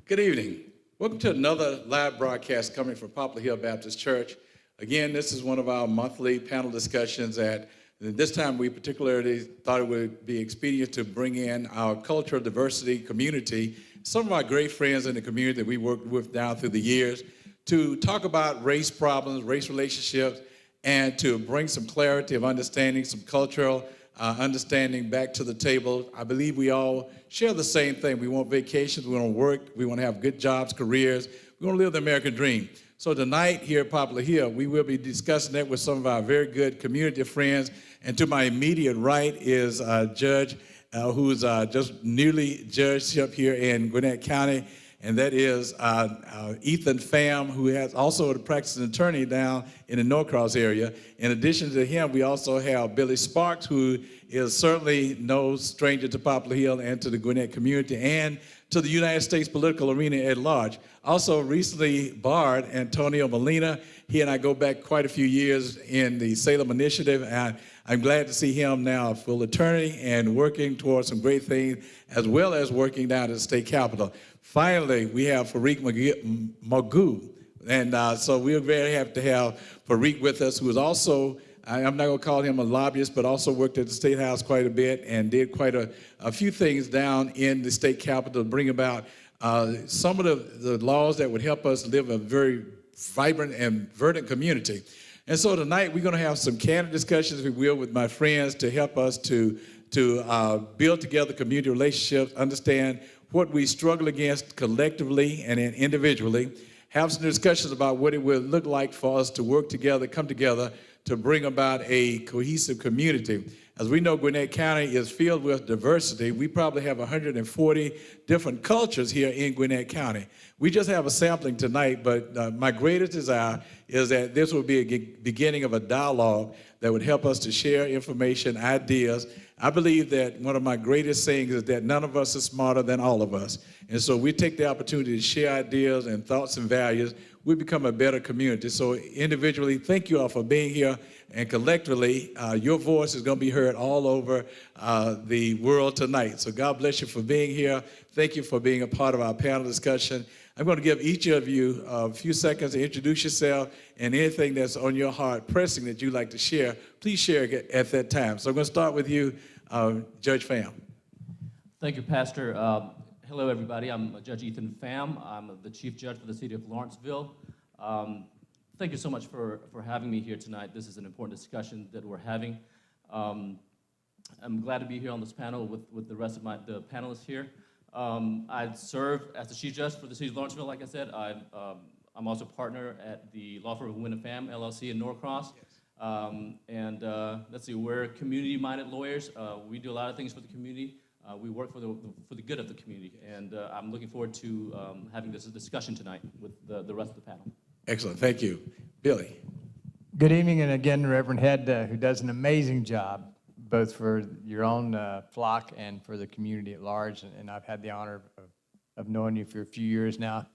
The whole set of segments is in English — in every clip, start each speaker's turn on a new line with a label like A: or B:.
A: Good evening. Welcome to another live broadcast coming from Poplar Hill Baptist Church. Again, this is one of our monthly panel discussions this time we particularly thought it would be expedient to bring in our cultural diversity community, some of our great friends in the community that we worked with down through the years, to talk about race problems, race relationships, and to bring some clarity of understanding, some cultural understanding back to the table. I believe we all share the same thing. We want vacations, we want to work, we want to have good jobs, careers, we want to live the American dream. So tonight here at Poplar Hill, we will be discussing that with some of our very good community friends. And to my immediate right is a judge who's just newly judged up here in Gwinnett County, and that is Ethan Pham, who has also a practicing attorney down in the Norcross area. In addition to him, we also have Billy Sparks, who is certainly no stranger to Poplar Hill and to the Gwinnett community and to the United States political arena at large. Also recently barred Antonio Molina. He and I go back quite a few years in the Salem Initiative, and I'm glad to see him now a full attorney and working towards some great things, as well as working down at the state capitol. Finally, we have Fareed Magoo, and so we're very happy to have Fareed with us, who is also, I'm not going to call him a lobbyist, but also worked at the State House quite a bit and did quite a few things down in the state capitol to bring about some of the laws that would help us live a very vibrant and verdant community. And so tonight we're going to have some candid discussions, if we will, with my friends to help us to build together community relationships, understand what we struggle against collectively and individually, have some discussions about what it will look like for us to work together, come together to bring about a cohesive community. As we know, Gwinnett County is filled with diversity. We probably have 140 different cultures here in Gwinnett County. We just have a sampling tonight, but my greatest desire is that this will be a beginning of a dialogue that would help us to share information, ideas. I believe that one of my greatest sayings is that none of us is smarter than all of us. And so we take the opportunity to share ideas and thoughts and values. We become a better community. So individually, thank you all for being here. And collectively, your voice is going to be heard all over the world tonight. So God bless you for being here. Thank you for being a part of our panel discussion. I'm going to give each of you a few seconds to introduce yourself and anything that's on your heart pressing that you'd like to share, please share it at that time. So I'm going to start with you, Judge Pham.
B: Thank you, Pastor. Hello, everybody. I'm Judge Ethan Pham. I'm the Chief Judge for the City of Lawrenceville. Thank you so much for having me here tonight. This is an important discussion that we're having. I'm glad to be here on this panel with the rest of the panelists here. I serve as the Chief Judge for the City of Lawrenceville, like I said. I'm also a partner at the law firm of Wynn & Pham, LLC in Norcross. Yes. Let's see, we're community-minded lawyers. We do a lot of things for the community. We work for the good of the community, and I'm looking forward to having this discussion tonight with the rest of the panel.
A: Excellent, thank you. Billy.
C: Good evening, and again, Reverend Head, who does an amazing job, both for your own flock and for the community at large, and I've had the honor of knowing you for a few years now.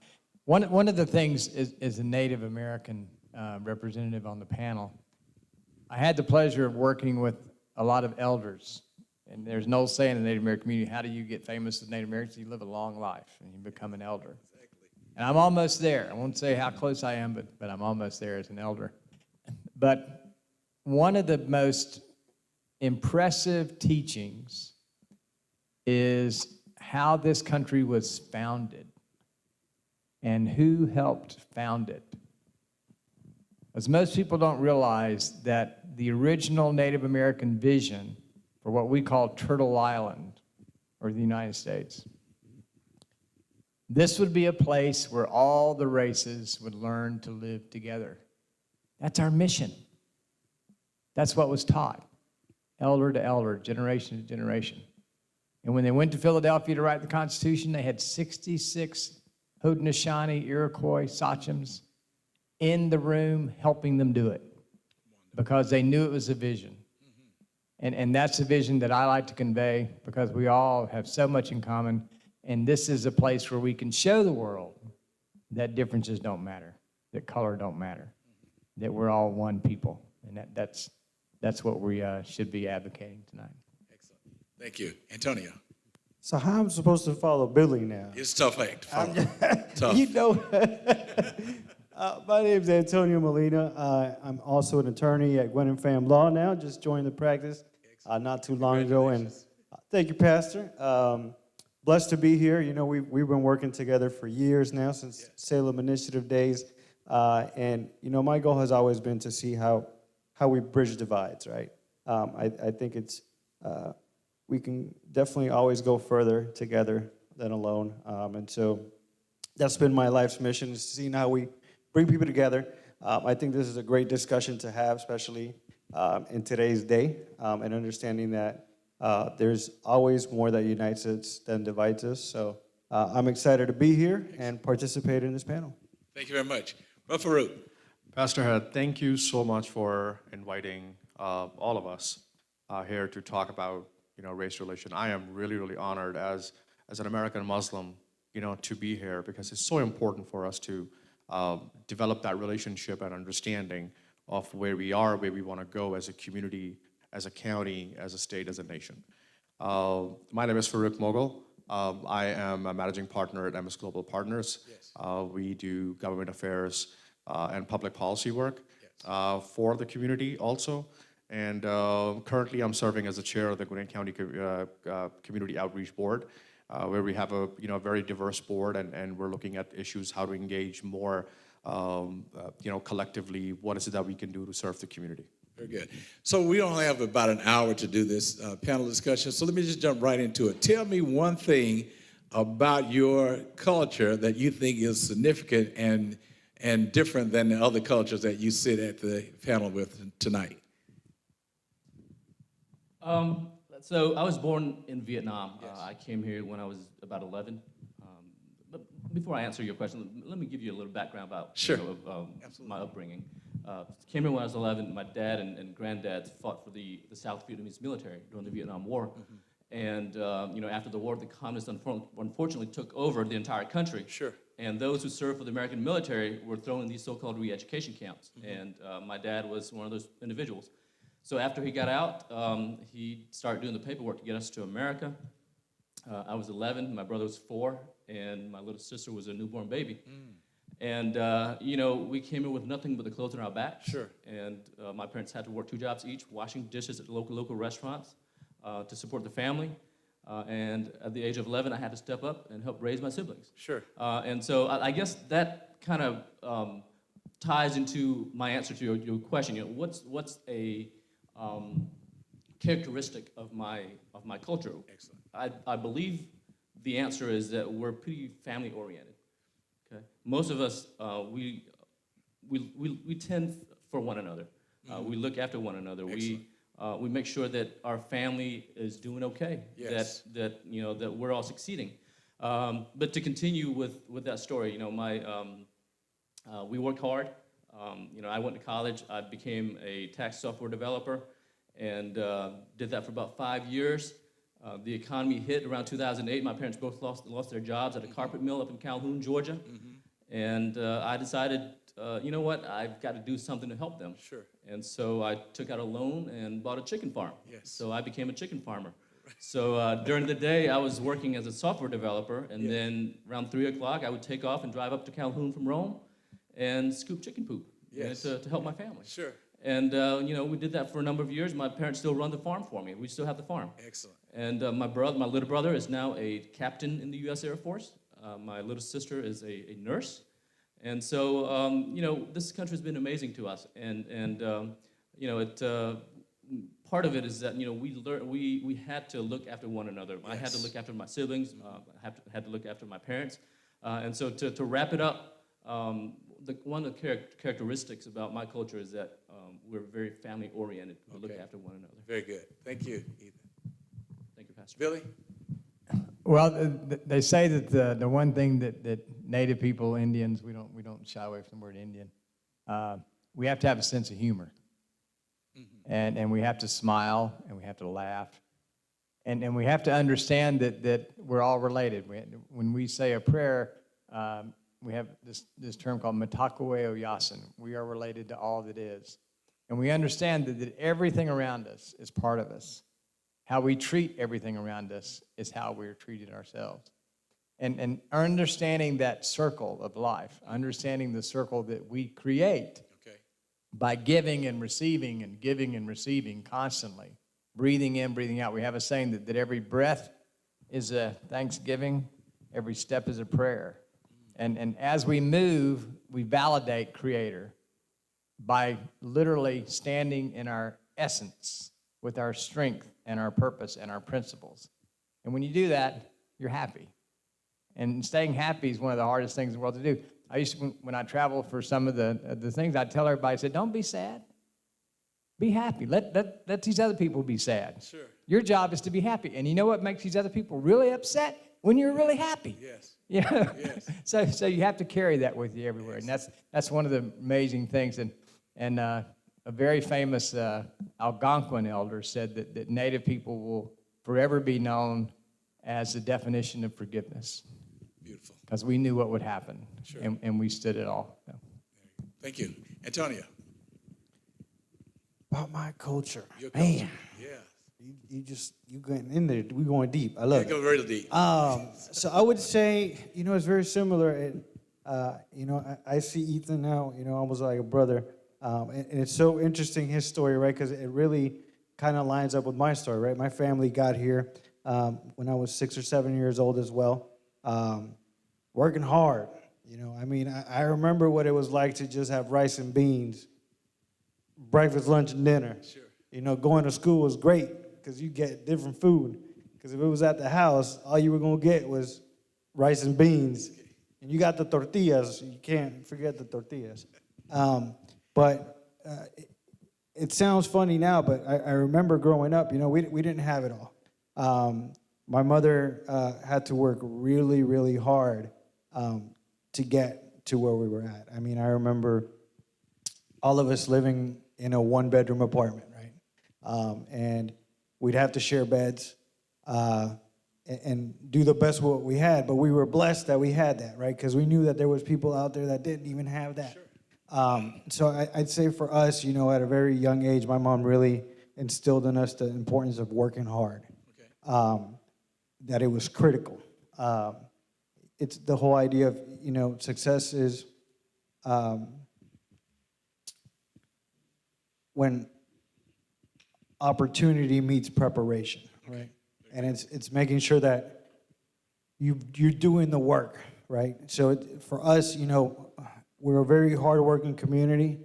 C: One of the things is a Native American representative on the panel. I had the pleasure of working with a lot of elders. And there's an old saying in the Native American community, how do you get famous as Native Americans? You live a long life and you become an elder. Exactly. And I'm almost there. I won't say how close I am, but I'm almost there as an elder. But one of the most impressive teachings is how this country was founded and who helped found it. As most people don't realize that the original Native American vision for what we call Turtle Island, or the United States. This would be a place where all the races would learn to live together. That's our mission. That's what was taught, elder to elder, generation to generation. And when they went to Philadelphia to write the Constitution, they had 66 Haudenosaunee, Iroquois, Sachems in the room helping them do it because they knew it was a vision. And that's a vision that I like to convey because we all have so much in common. And this is a place where we can show the world that differences don't matter, that color don't matter, that we're all one people. And that's what we should be advocating tonight.
A: Excellent. Thank you. Antonio.
D: So how am I supposed to follow Billy now?
A: It's a tough act to follow. Tough.
D: You know, my name is Antonio Molina. I'm also an attorney at Gwen and Pham Law now. Just joined the practice not too long ago. And thank you, Pastor. Blessed to be here. You know, we've been working together for years now, since Salem Initiative days. And, you know, my goal has always been to see how we bridge divides, right? I think it's, we can definitely always go further together than alone. And so that's been my life's mission, is seeing how we bring people together. I think this is a great discussion to have, especially in today's day, and understanding that there's always more that unites us than divides us. So I'm excited to be here and participate in this panel.
A: Thank you very much. Brother Farouk.
E: Pastor Head, thank you so much for inviting all of us here to talk about, you know, race relation. I am really, really honored as an American Muslim, you know, to be here, because it's so important for us to develop that relationship and understanding of where we are, where we want to go as a community, as a county, as a state, as a nation. My name is Farouk Moghal. I am a managing partner at MS Global Partners.
A: Yes.
E: We do government affairs and public policy work for the community also. And currently I'm serving as the chair of the Gwinnett County Community Outreach Board, where we have a very diverse board, and we're looking at issues, how to engage more collectively, what is it that we can do to serve the community.
A: Very good. So we only have about an hour to do this panel discussion, so let me just jump right into it. Tell me one thing about your culture that you think is significant and different than the other cultures that you sit at the panel with tonight.
B: So I was born in Vietnam. Yes. I came here when I was about 11. But before I answer your question, let me give you a little background about
A: sure.
B: My upbringing. Came here when I was 11. My dad and granddad fought for the South Vietnamese military during the Vietnam War. Mm-hmm. And after the war, the communists unfortunately took over the entire country.
A: Sure.
B: And those who served for the American military were thrown in these so-called re-education camps. Mm-hmm. And my dad was one of those individuals. So after he got out, he started doing the paperwork to get us to America. I was 11, my brother was 4, and my little sister was a newborn baby. Mm. And, we came here with nothing but the clothes on our back.
A: Sure.
B: And my parents had to work 2 jobs each, washing dishes at local restaurants to support the family. And at the age of 11, I had to step up and help raise my siblings.
A: Sure.
B: And so I guess that kind of ties into my answer to your question. What's a characteristic of my culture?
A: Excellent.
B: I believe the answer is that we're pretty family oriented. Okay, most of us we tend for one another. Mm-hmm. We look after one another.
A: Excellent.
B: We make sure that our family is doing okay.
A: Yes.
B: That we're all succeeding. But to continue with that story, we worked hard. I went to college. I became a tax software developer and did that for about 5 years. The economy hit around 2008. My parents both lost their jobs at a carpet mill up in Calhoun, Georgia. Mm-hmm. And I decided, I've got to do something to help them.
A: Sure.
B: And so I took out a loan and bought a chicken farm.
A: Yes.
B: So I became a chicken farmer. So during the day, I was working as a software developer, and then around 3 o'clock, I would take off and drive up to Calhoun from Rome and scoop chicken poop.
A: Yes.
B: To help my family.
A: Sure.
B: And, we did that for a number of years. My parents still run the farm for me. We still have the farm.
A: Excellent.
B: And my little brother is now a captain in the U.S. Air Force. My little sister is a nurse. And so, this country has been amazing to us. And part of it is that, we had to look after one another. Yes. I had to look after my siblings. Had to look after my parents. And so to wrap it up, one of the characteristics about my culture is that we're very family-oriented. We look after one another.
A: Very good. Thank you, Ethan.
B: Thank you, Pastor.
A: Billy?
C: Well, they say that the one thing that Native people, Indians, we don't shy away from the word Indian. We have to have a sense of humor, mm-hmm. and we have to smile, and we have to laugh, and we have to understand that we're all related. When we say a prayer, we have this term called Mitakuwe Oyasin. We are related to all that is. And we understand that everything around us is part of us. How we treat everything around us is how we're treated ourselves. And understanding that circle of life, understanding the circle that we create
A: Okay.
C: by giving and receiving constantly, breathing in, breathing out. We have a saying that every breath is a thanksgiving, every step is a prayer. And as we move, we validate Creator by literally standing in our essence with our strength and our purpose and our principles. And when you do that, you're happy. And staying happy is one of the hardest things in the world to do. I used to, when I travel for some of the things, I tell everybody, I said, don't be sad. Be happy. Let these other people be sad.
A: Sure.
C: Your job is to be happy. And you know what makes these other people really upset? When you're really happy.
A: Yes.
C: Yeah.
A: Yes.
C: So you have to carry that with you everywhere. And that's one of the amazing things. And a very famous Algonquin elder said that Native people will forever be known as the definition of forgiveness.
A: Beautiful.
C: Because we knew what would happen.
A: Sure.
C: And we stood it all. So.
A: Thank you. Antonio.
D: About my culture.
A: Your culture.
D: Man,
A: Yeah.
D: you going in there. We going deep. I love
A: Go
D: it.
A: really deep.
D: So I would say, it's very similar. And, I see Ethan now, almost like a brother. And it's so interesting, his story, right? Because it really kind of lines up with my story, right? My family got here when I was 6 or 7 years old as well, working hard. I remember what it was like to just have rice and beans, breakfast, lunch, and dinner.
A: Sure.
D: Going to school was great because you get different food. Because if it was at the house, all you were going to get was rice and beans. And you got the tortillas. You can't forget the tortillas. But it sounds funny now, but I remember growing up, we didn't have it all. My mother had to work really, really hard to get to where we were at. I remember all of us living in a one-bedroom apartment, right? And we'd have to share beds and do the best with what we had. But we were blessed that we had that, right? Because we knew that there was people out there that didn't even have that. Sure. So I'd say for us, at a very young age, my mom really instilled in us the importance of working hard. Okay. That it was critical. It's the whole idea of, success is when opportunity meets preparation, right? And it's making sure that you're doing the work, right? So for us, we're a very hardworking community.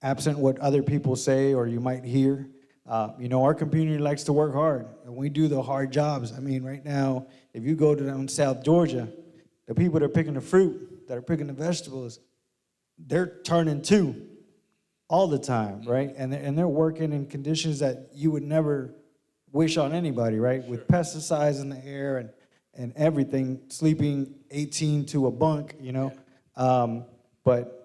D: Absent what other people say or you might hear, our community likes to work hard, and we do the hard jobs. Right now, if you go down South Georgia, the people that are picking the fruit, that are picking the vegetables, they're turning two all the time, right? And they're working in conditions that you would never wish on anybody, right? Sure. With pesticides in the air and everything, sleeping 18 to a bunk, Yeah. But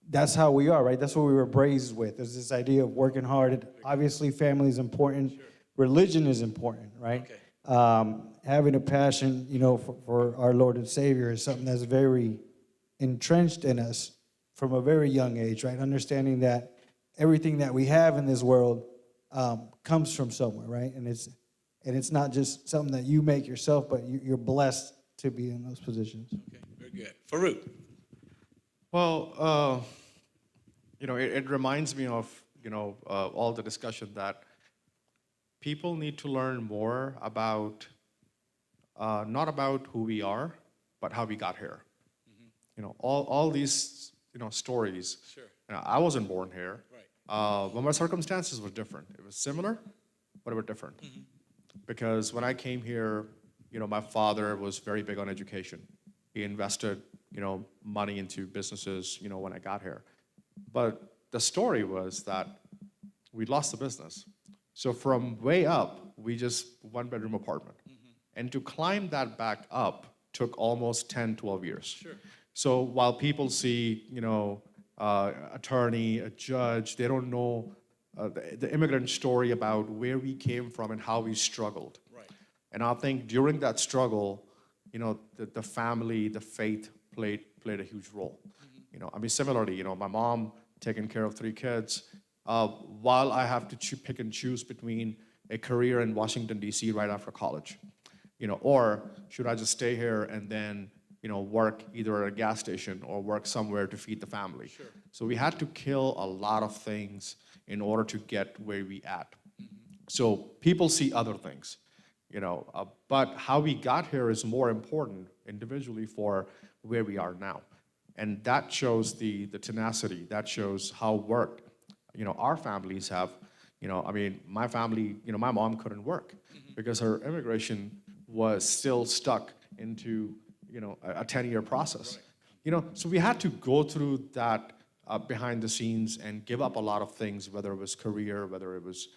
D: that's how we are, right? That's what we were raised with. There's this idea of working hard. Obviously, family is important. Sure. Religion is important, right? Okay. Having a passion, for our Lord and Savior is something that's very entrenched in us from a very young age, right? Understanding that everything that we have in this world comes from somewhere, right? And it's not just something that you make yourself, but you're blessed to be in those positions.
A: Okay, very good. Farouk.
E: Well, it reminds me of, all the discussion that people need to learn more about, not about who we are, but how we got here. Mm-hmm. All these, stories.
A: Sure.
E: I wasn't born here.
A: Right.
E: But my circumstances were different. It was similar, but it was different. Mm-hmm. Because when I came here, my father was very big on education. He invested, money into businesses, when I got here. But the story was that we lost the business. So from way up, we just one-bedroom apartment. Mm-hmm. And to climb that back up took almost 10, 12 years. Sure. So while people see, attorney, a judge, they don't know the immigrant story about where we came from and how we struggled. Right. And I think during that struggle, the family, the faith played a huge role. Mm-hmm. Similarly, my mom taking care of 3 kids, while I have to pick and choose between a career in Washington, D.C. right after college, or should I just stay here and then, work either at a gas station or work somewhere to feed the family? Sure. So we had to kill a lot of things in order to get where we at. So people see other things, but how we got here is more important individually for where we are now. And that shows the tenacity, that shows how worked, our families have, my family, my mom couldn't work because her immigration was still stuck into, a 10-year process. So we had to go through that behind the scenes and give up a lot of things, whether it was career, whether it was,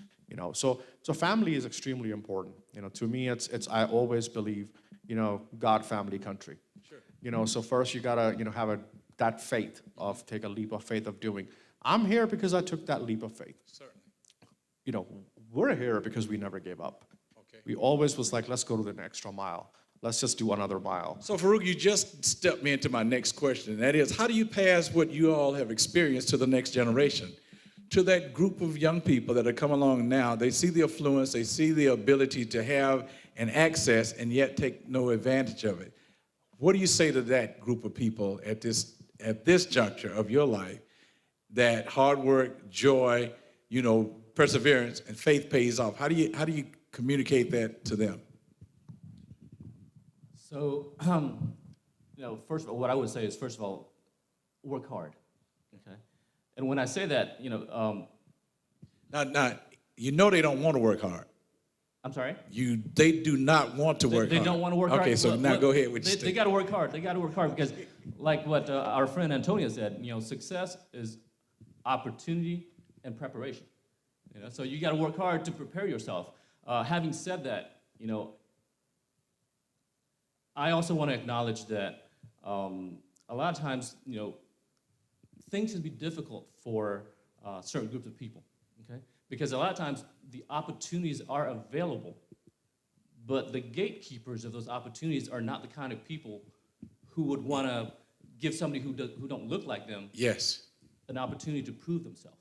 E: so family is extremely important. To me, it's I always believe, God, family, country. Sure. So first you gotta, have that faith of take a leap of faith of doing. I'm here because I took that leap of faith. Certainly. We're here because we never gave up. Okay. We always was like, let's go to the extra mile. Let's just do another mile.
A: So Farouk, you just stepped me into my next question, and that is, how do you pass what you all have experienced to the next generation? To that group of young people that are coming along now, they see the affluence, they see the ability to have an access and yet take no advantage of it. What do you say to that group of people at this juncture of your life, that hard work, joy, perseverance, and faith pays off? How do you communicate that to them?
B: So, first of all, what I would say is, first of all, work hard, okay? And when I say that,
A: Now, they don't want to work hard.
B: I'm sorry?
A: They do not want to work hard.
B: They don't want to work hard.
A: Okay, so now go ahead with your
B: They got to work hard. They got to work hard because, like what our friend Antonio said, success is opportunity and preparation. So you got to work hard to prepare yourself. Having said that, I also want to acknowledge that a lot of times, things can be difficult for certain groups of people, okay? Because a lot of times the opportunities are available, but the gatekeepers of those opportunities are not the kind of people who would want to give somebody who don't look like them an opportunity to prove themselves,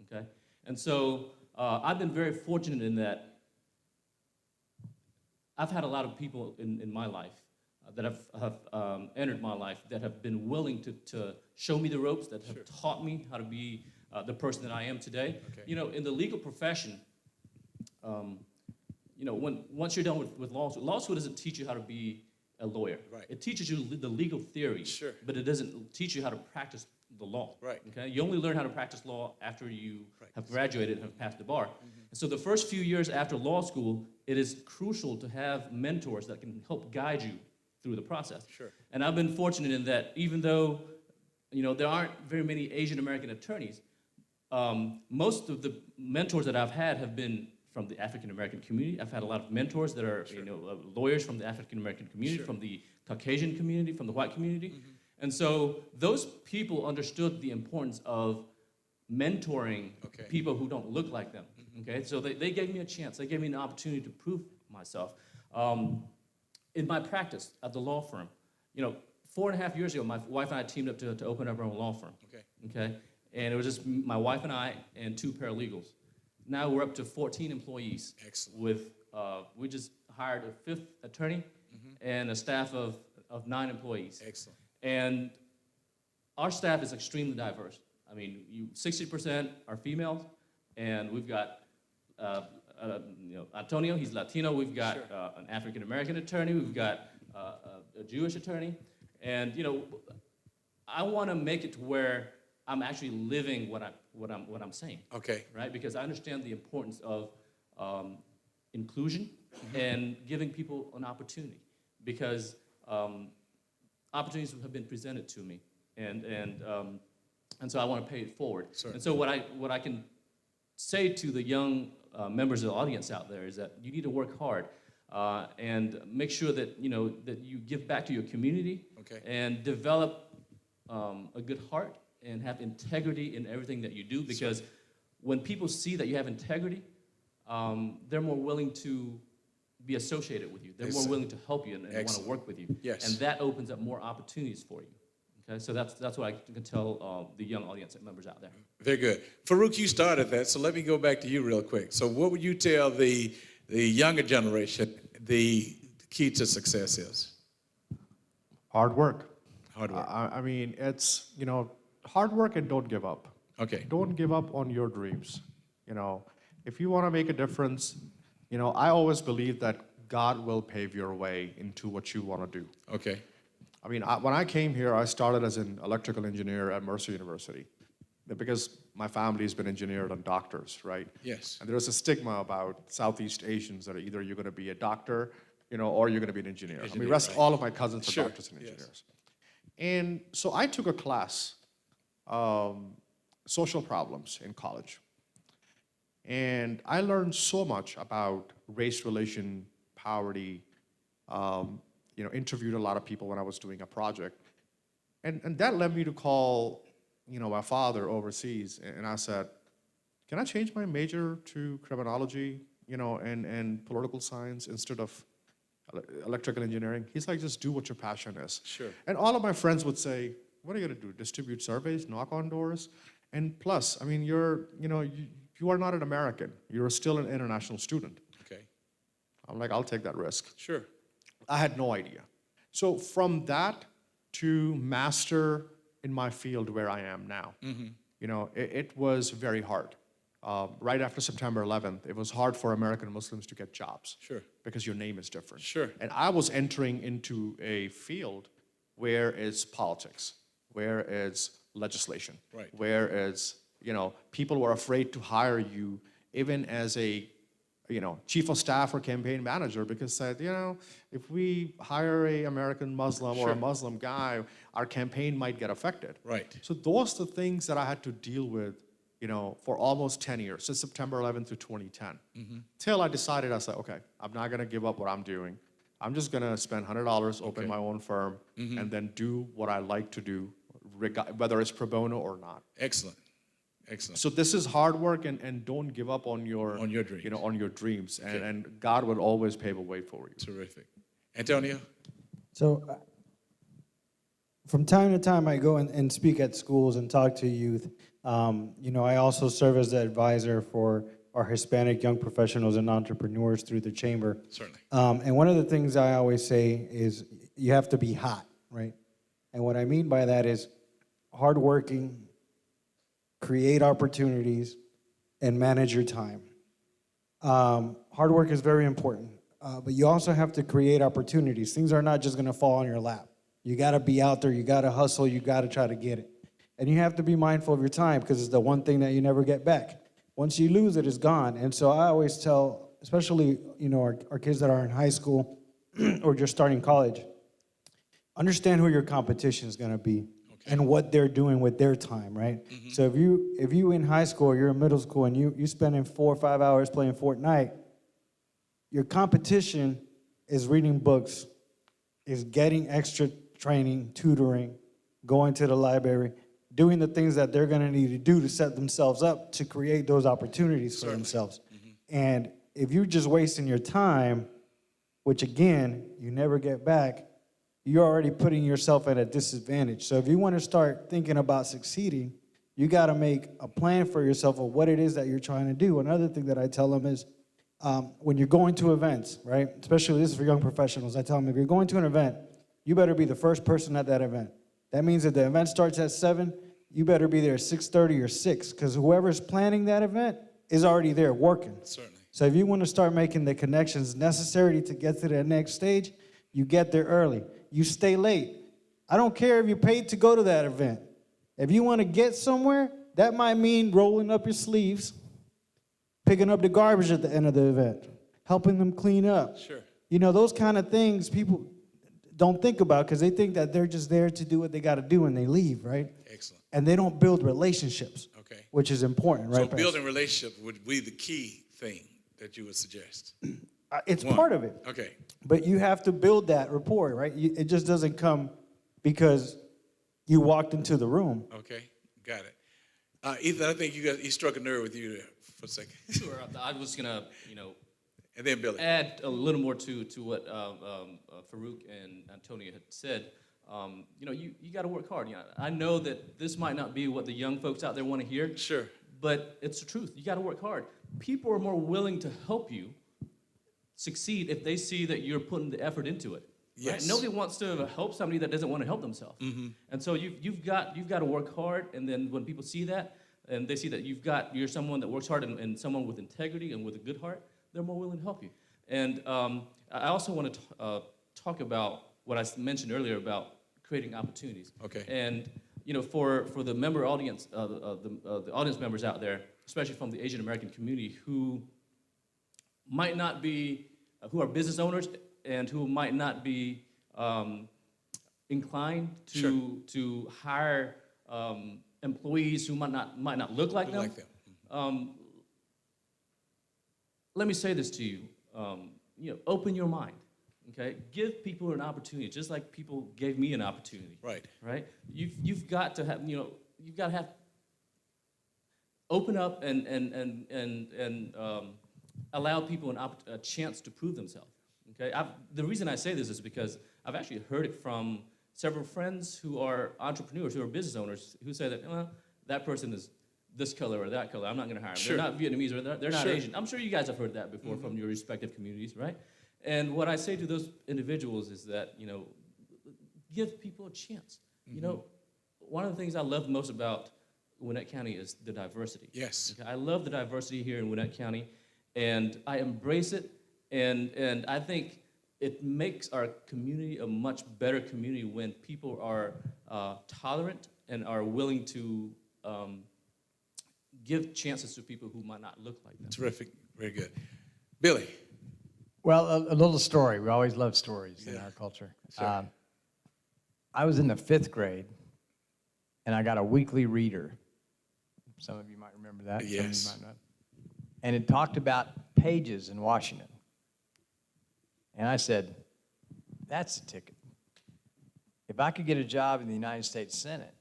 B: okay? And so I've been very fortunate in that I've had a lot of people in my life that have entered my life that have been willing to show me the ropes, that have taught me how to be the person that I am today. Okay. In the legal profession, once you're done with law school doesn't teach you how to be a lawyer. Right. It teaches you the legal theory, but it doesn't teach you how to practice the law. Right. Okay. You only learn how to practice law after you have graduated and have passed the bar. And so the first few years after law school, it is crucial to have mentors that can help guide you through the process. Sure. And I've been fortunate in that even though, there aren't very many Asian American attorneys, most of the mentors that I've had have been from the African American community. I've had a lot of mentors that are, lawyers from the African American community, from the Caucasian community, from the white community. And so those people understood the importance of mentoring people who don't look like them. Okay, so they gave me a chance. They gave me an opportunity to prove myself. In my practice at the law firm, 4.5 years ago, my wife and I teamed up to open up our own law firm. Okay, and it was just my wife and I and 2 paralegals. Now we're up to 14 employees. Excellent. With we just hired a 5th attorney and a staff of 9 employees. Excellent. And our staff is extremely diverse. I mean, 60% are females, and we've got Antonio, he's Latino. We've got an African American attorney. We've got a Jewish attorney, and I want to make it to where I'm actually living what I'm saying. Okay. Right, because I understand the importance of inclusion and giving people an opportunity, because opportunities have been presented to me, and so I want to pay it forward. Certainly. And so what I can say to the young members of the audience out there is that you need to work hard and make sure that that you give back to your community and develop a good heart and have integrity in everything that you do, because when people see that you have integrity, they're more willing to be associated with you. They're more willing to help you and want to work with you. Yes. And that opens up more opportunities for you. Okay, so that's what I can tell the young audience members out there.
A: Very good. Farouk, you started that, so let me go back to you real quick. So what would you tell the younger generation the key to success is?
E: Hard work.
A: Hard work.
E: I mean, it's, hard work and don't give up.
A: Okay.
E: Don't give up on your dreams. If you want to make a difference, I always believe that God will pave your way into what you want to do.
A: Okay.
E: I mean, when I came here, I started as an electrical engineer at Mercer University because my family's been engineered and doctors, right?
A: Yes.
E: And there's a stigma about Southeast Asians that are either you're going to be a doctor, or you're going to be an engineer. I mean, all of my cousins are
A: Sure,
E: doctors and
A: yes.
E: engineers. And so I took a class, social problems in college. And I learned so much about race relation, poverty, interviewed a lot of people when I was doing a project. And that led me to call, my father overseas. And I said, can I change my major to criminology, and political science instead of electrical engineering? He's like, just do what your passion is.
A: Sure.
E: And all of my friends would say, what are you going to do? Distribute surveys, knock on doors? And plus, I mean, you are not an American. You're still an international student.
A: Okay.
E: I'm like, I'll take that risk.
A: Sure.
E: I had no idea. So from that to master in my field where I am now, it was very hard. Right after September 11th, it was hard for American Muslims to get jobs.
A: Sure.
E: Because your name is different.
A: Sure.
E: And I was entering into a field where it's politics, where it's legislation,
A: Right.
E: where it's, people were afraid to hire you even as a, chief of staff or campaign manager because said, if we hire a American Muslim or a
A: Sure.
E: Muslim guy, our campaign might get affected.
A: Right.
E: So those are the things that I had to deal with, for almost 10 years, since September 11th to 2010. Till I decided, I said, okay, I'm not gonna give up what I'm doing. I'm just gonna spend $100, open
A: Okay.
E: my own firm, and then do what I like to do, whether it's pro bono or not.
A: Excellent. Excellent.
E: So this is hard work, and don't give up on your
A: dreams.
E: on your dreams,
A: Okay.
E: and God will always pave a way for you.
A: Terrific. Antonio?
D: So, from time to time, I go and speak at schools and talk to youth. I also serve as the advisor for our Hispanic young professionals and entrepreneurs through the chamber.
A: Certainly.
D: And one of the things I always say is you have to be hot, right? And what I mean by that is hardworking, create opportunities, and manage your time. Hard work is very important, but you also have to create opportunities. Things are not just going to fall on your lap. You got to be out there. You got to hustle. You got to try to get it. And you have to be mindful of your time because it's the one thing that you never get back. Once you lose it, it's gone. And so I always tell, especially our kids that are in high school or just starting college, understand who your competition is going to be and what they're doing with their time, right? So if you in high school or you're in middle school and you spending 4 or 5 hours playing Fortnite, your competition is reading books, is getting extra training, tutoring, going to the library, doing the things that they're going to need to do to set themselves up to create those opportunities for themselves. And if you're just wasting your time, which again, you never get back, you're already putting yourself at a disadvantage. So if you want to start thinking about succeeding, you got to make a plan for yourself of what it is that you're trying to do. Another thing that I tell them is when you're going to events, right? Especially this is for young professionals. I tell them if you're going to an event, you better be the first person at that event. That means if the event starts at 7, you better be there at 6:30 or 6, because whoever's planning that event is already there working.
A: Certainly.
D: So if you want to start making the connections necessary to get to the next stage, you get there early. You stay late. I don't care if you're paid to go to that event. If you want to get somewhere, that might mean rolling up your sleeves, picking up the garbage at the end of the event, helping them clean up.
A: Sure.
D: Those kind of things people don't think about because they think that they're just there to do what they got to do and they leave, right?
A: Excellent.
D: And they don't build relationships,
A: Okay.
D: which is important, right?
A: So
D: Pastor?
A: building relationship would be the key thing that you would suggest.
D: It's
A: One.
D: part of it.
A: Okay.
D: But you have to build that rapport, right? It just doesn't come because you walked into the room.
A: Okay. Got it. Ethan, I think you struck a nerve with you there for a second.
B: Sure, I was gonna,
A: And then Billy.
B: add a little more to what Farouk and Antonio had said. you got to work hard. I know that this might not be what the young folks out there want to hear.
A: Sure.
B: But it's the truth. You got to work hard. People are more willing to help you succeed if they see that you're putting the effort into it. Right?
A: Yes.
B: Nobody wants to help somebody that doesn't want to help themselves. And so you've got to work hard. And then when people see that, and they see that you're someone that works hard and someone with integrity and with a good heart, they're more willing to help you. And I also want to talk about what I mentioned earlier about creating opportunities.
A: Okay.
B: And for the member audience, the audience members out there, especially from the Asian American community, who might not be, who are business owners and who might not be inclined to hire employees who might not look like them. Let me say this to you. Open your mind. Okay, give people an opportunity, just like people gave me an opportunity.
A: Right.
B: Right. You've got to have open up and allow people a chance to prove themselves. Okay. The reason I say this is because I've actually heard it from several friends who are entrepreneurs, who are business owners, who say that, well, that person is this color or that color. I'm not going to hire them.
A: Sure.
B: They're not Vietnamese or they're not
A: Sure.
B: Asian. I'm sure you guys have heard that before from your respective communities, right? And what I say to those individuals is that, give people a chance. One of the things I love most about Gwinnett County is the diversity.
A: Yes.
B: Okay? I love the diversity here in Gwinnett County, and I embrace it, and I think it makes our community a much better community when people are tolerant and are willing to give chances to people who might not look like them.
A: Terrific. Very good. Billy.
C: Well, a little story. We always love stories in
A: Yeah.
C: our culture.
A: Sure.
C: I was in the 5th grade, and I got a weekly reader. Some of you might remember that.
A: Yes.
C: Some of you might not. And it talked about pages in Washington. And I said, that's a ticket. If I could get a job in the United States Senate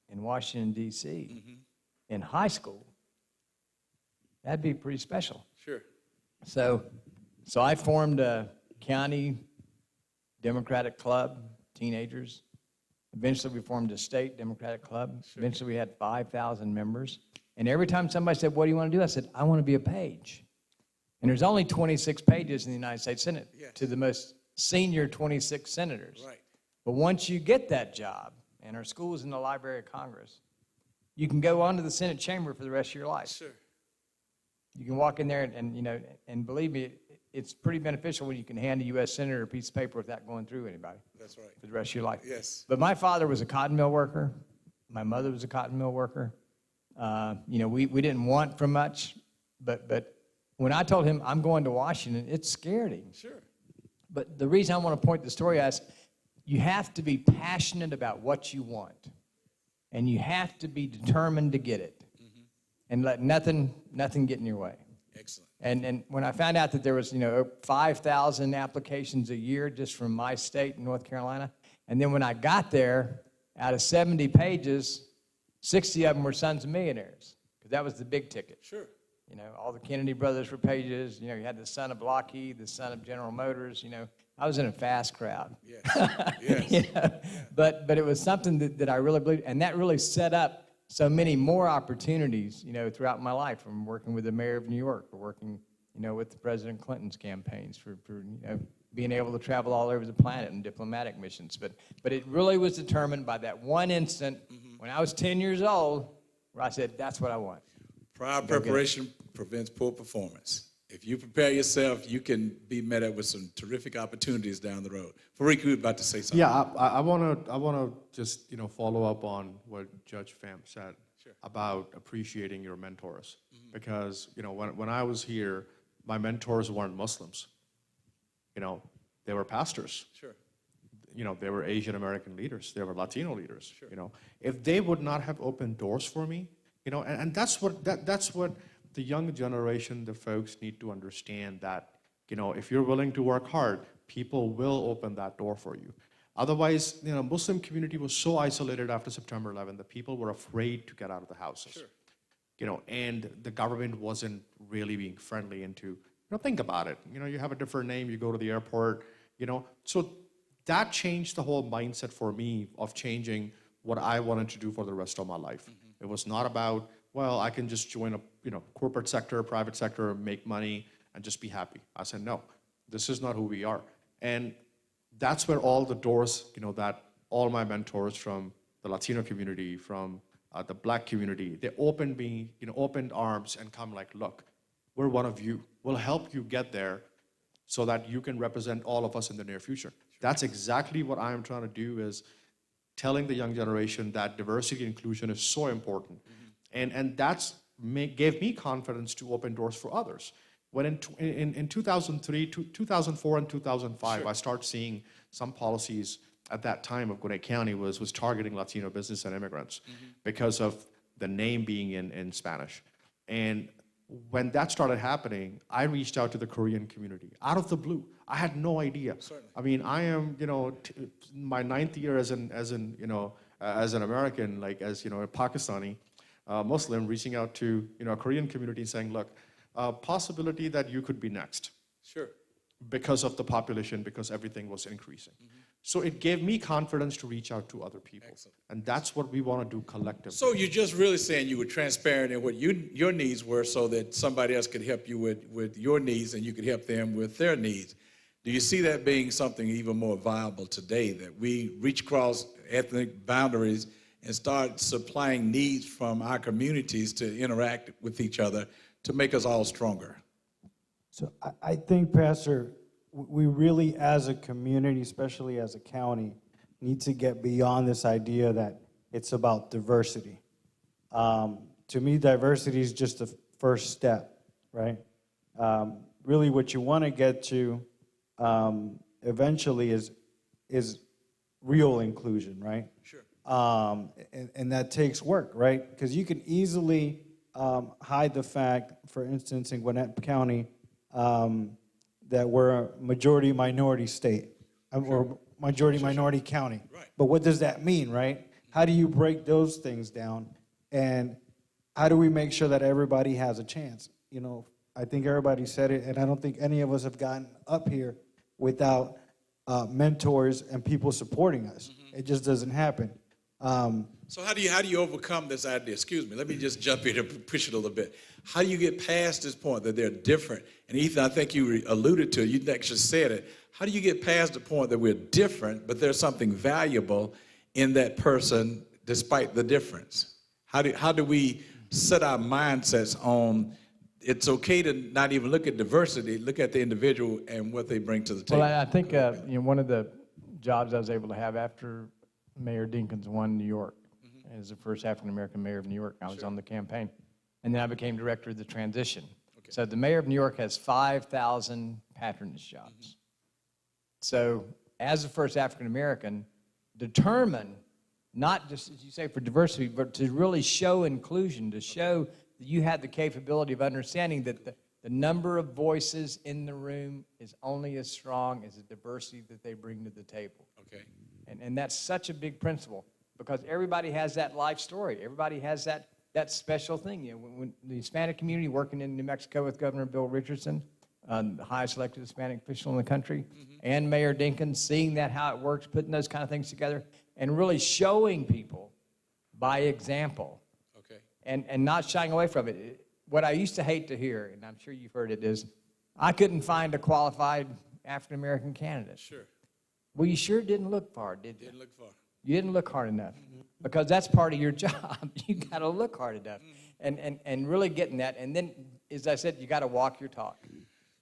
C: in Washington, D.C., in high school, that'd be pretty special.
A: Sure.
C: So I formed a county Democratic club, teenagers. Eventually we formed a state Democratic club.
A: Sure.
C: Eventually we had 5,000 members. And every time somebody said, what do you want to do? I said, I want to be a page. And there's only 26 pages in the United States Senate
A: Yes.
C: to the most senior 26 senators.
A: Right.
C: But once you get that job, and our school is in the Library of Congress, you can go on to the Senate chamber for the rest of your life.
A: Sure.
C: You can walk in there and believe me, it's pretty beneficial when you can hand a U.S. senator a piece of paper without going through anybody
A: That's right.
C: for the rest of your life.
A: Yes.
C: But my father was a cotton mill worker. My mother was a cotton mill worker. We didn't want for much, but when I told him I'm going to Washington, it scared him.
A: Sure.
C: But the reason I want to point the story out is you have to be passionate about what you want, and you have to be determined to get it, and let nothing get in your way.
A: Excellent.
C: And when I found out that there was 5,000 applications a year just from my state in North Carolina, and then when I got there, out of 70 pages, 60 of them were sons of millionaires, because that was the big ticket.
A: Sure.
C: All the Kennedy brothers were pages. You had the son of Lockheed, the son of General Motors. I was in a fast crowd.
A: Yes. Yes.
C: But it was something that I really believed, and that really set up so many more opportunities, throughout my life, from working with the mayor of New York, or working, with President Clinton's campaigns, for being able to travel all over the planet in diplomatic missions. But it really was determined by that one instant when I was 10 years old, where I said, that's what I want.
A: Prior preparation prevents poor performance. If you prepare yourself, you can be met up with some terrific opportunities down the road. Farik, you were about to say something.
E: Yeah, I want to just follow up on what Judge Pham said about appreciating your mentors, because when I was here, my mentors weren't Muslims. They were pastors.
A: Sure.
E: They were Asian American leaders. They were Latino leaders. Sure. If they would not have opened doors for me, and that's what the young generation, the folks need to understand, that if you're willing to work hard, people will open that door for you. Otherwise, Muslim community was so isolated after September 11 that people were afraid to get out of the houses. Sure. And the government wasn't really being friendly into, think about it. You have a different name, you go to the airport, so that changed the whole mindset for me of changing what I wanted to do for the rest of my life. It was not about, well, I can just join a corporate sector, private sector, make money, and just be happy. I said, no, this is not who we are. And that's where all the doors, that all my mentors from the Latino community, from the Black community, they opened me, opened arms and come like, look, we're one of you. We'll help you get there so that you can represent all of us in the near future. That's exactly what I'm trying to do, is telling the young generation that diversity and inclusion is so important. And that's gave me confidence to open doors for others. When in 2003, 2004 and 2005, I started seeing some policies at that time of Gwinnett County was targeting Latino business and immigrants because of the name being in Spanish. And when that started happening, I reached out to the Korean community out of the blue. I had no idea.
A: Certainly.
E: I mean, I am, my 9th year as an American, like as a Pakistani Muslim, reaching out to a Korean community saying, look, possibility that you could be next.
A: Sure.
E: Because of the population, because everything was increasing. So it gave me confidence to reach out to other people.
A: Excellent.
E: And that's what we want to do collectively.
A: So you're just really saying you were transparent in what your needs were so that somebody else could help you with your needs and you could help them with their needs. Do you see that being something even more viable today, that we reach across ethnic boundaries and start supplying needs from our communities to interact with each other to make us all stronger?
D: So I think, Pastor, we really, as a community, especially as a county, need to get beyond this idea that it's about diversity. To me, diversity is just the first step, right? Really, what you want to get to eventually is real inclusion, right?
A: Sure.
D: And that takes work, right? Because you can easily hide the fact, for instance, in Gwinnett County, that we're a majority minority state, or majority minority county.
A: Right.
D: But what does that mean, right? How do you break those things down? And how do we make sure that everybody has a chance? I think everybody said it, and I don't think any of us have gotten up here without mentors and people supporting us. It just doesn't happen.
A: So how do you overcome this idea? Excuse me, let me just jump in to push it a little bit. How do you get past this point that they're different? And Ethan, I think you alluded to it, you actually said it. How do you get past the point that we're different, but there's something valuable in that person despite the difference? How do we set our mindsets on it's okay to not even look at diversity, look at the individual and what they bring to the table?
C: Well, I think one of the jobs I was able to have after Mayor Dinkins won New York, as the first African-American mayor of New York, I was on the campaign. And then I became director of the transition. Okay. So the mayor of New York has 5,000 patronage jobs. So as the first African-American, determine, not just, as you say, for diversity, but to really show inclusion, to show that you have the capability of understanding that the number of voices in the room is only as strong as the diversity that they bring to the table.
A: Okay.
C: And that's such a big principle, because everybody has that life story. Everybody has that special thing. When the Hispanic community, working in New Mexico with Governor Bill Richardson, the highest elected Hispanic official in the country, and Mayor Dinkins, seeing that, how it works, putting those kind of things together, and really showing people by example,
A: Okay.
C: and not shying away from it. What I used to hate to hear, and I'm sure you've heard it, is I couldn't find a qualified African-American candidate.
A: Sure.
C: Well, you sure didn't look far, did you?
A: Didn't look far.
C: You didn't look hard enough, because that's part of your job. You got to look hard enough, and really getting that. And then, as I said, you got to walk your talk.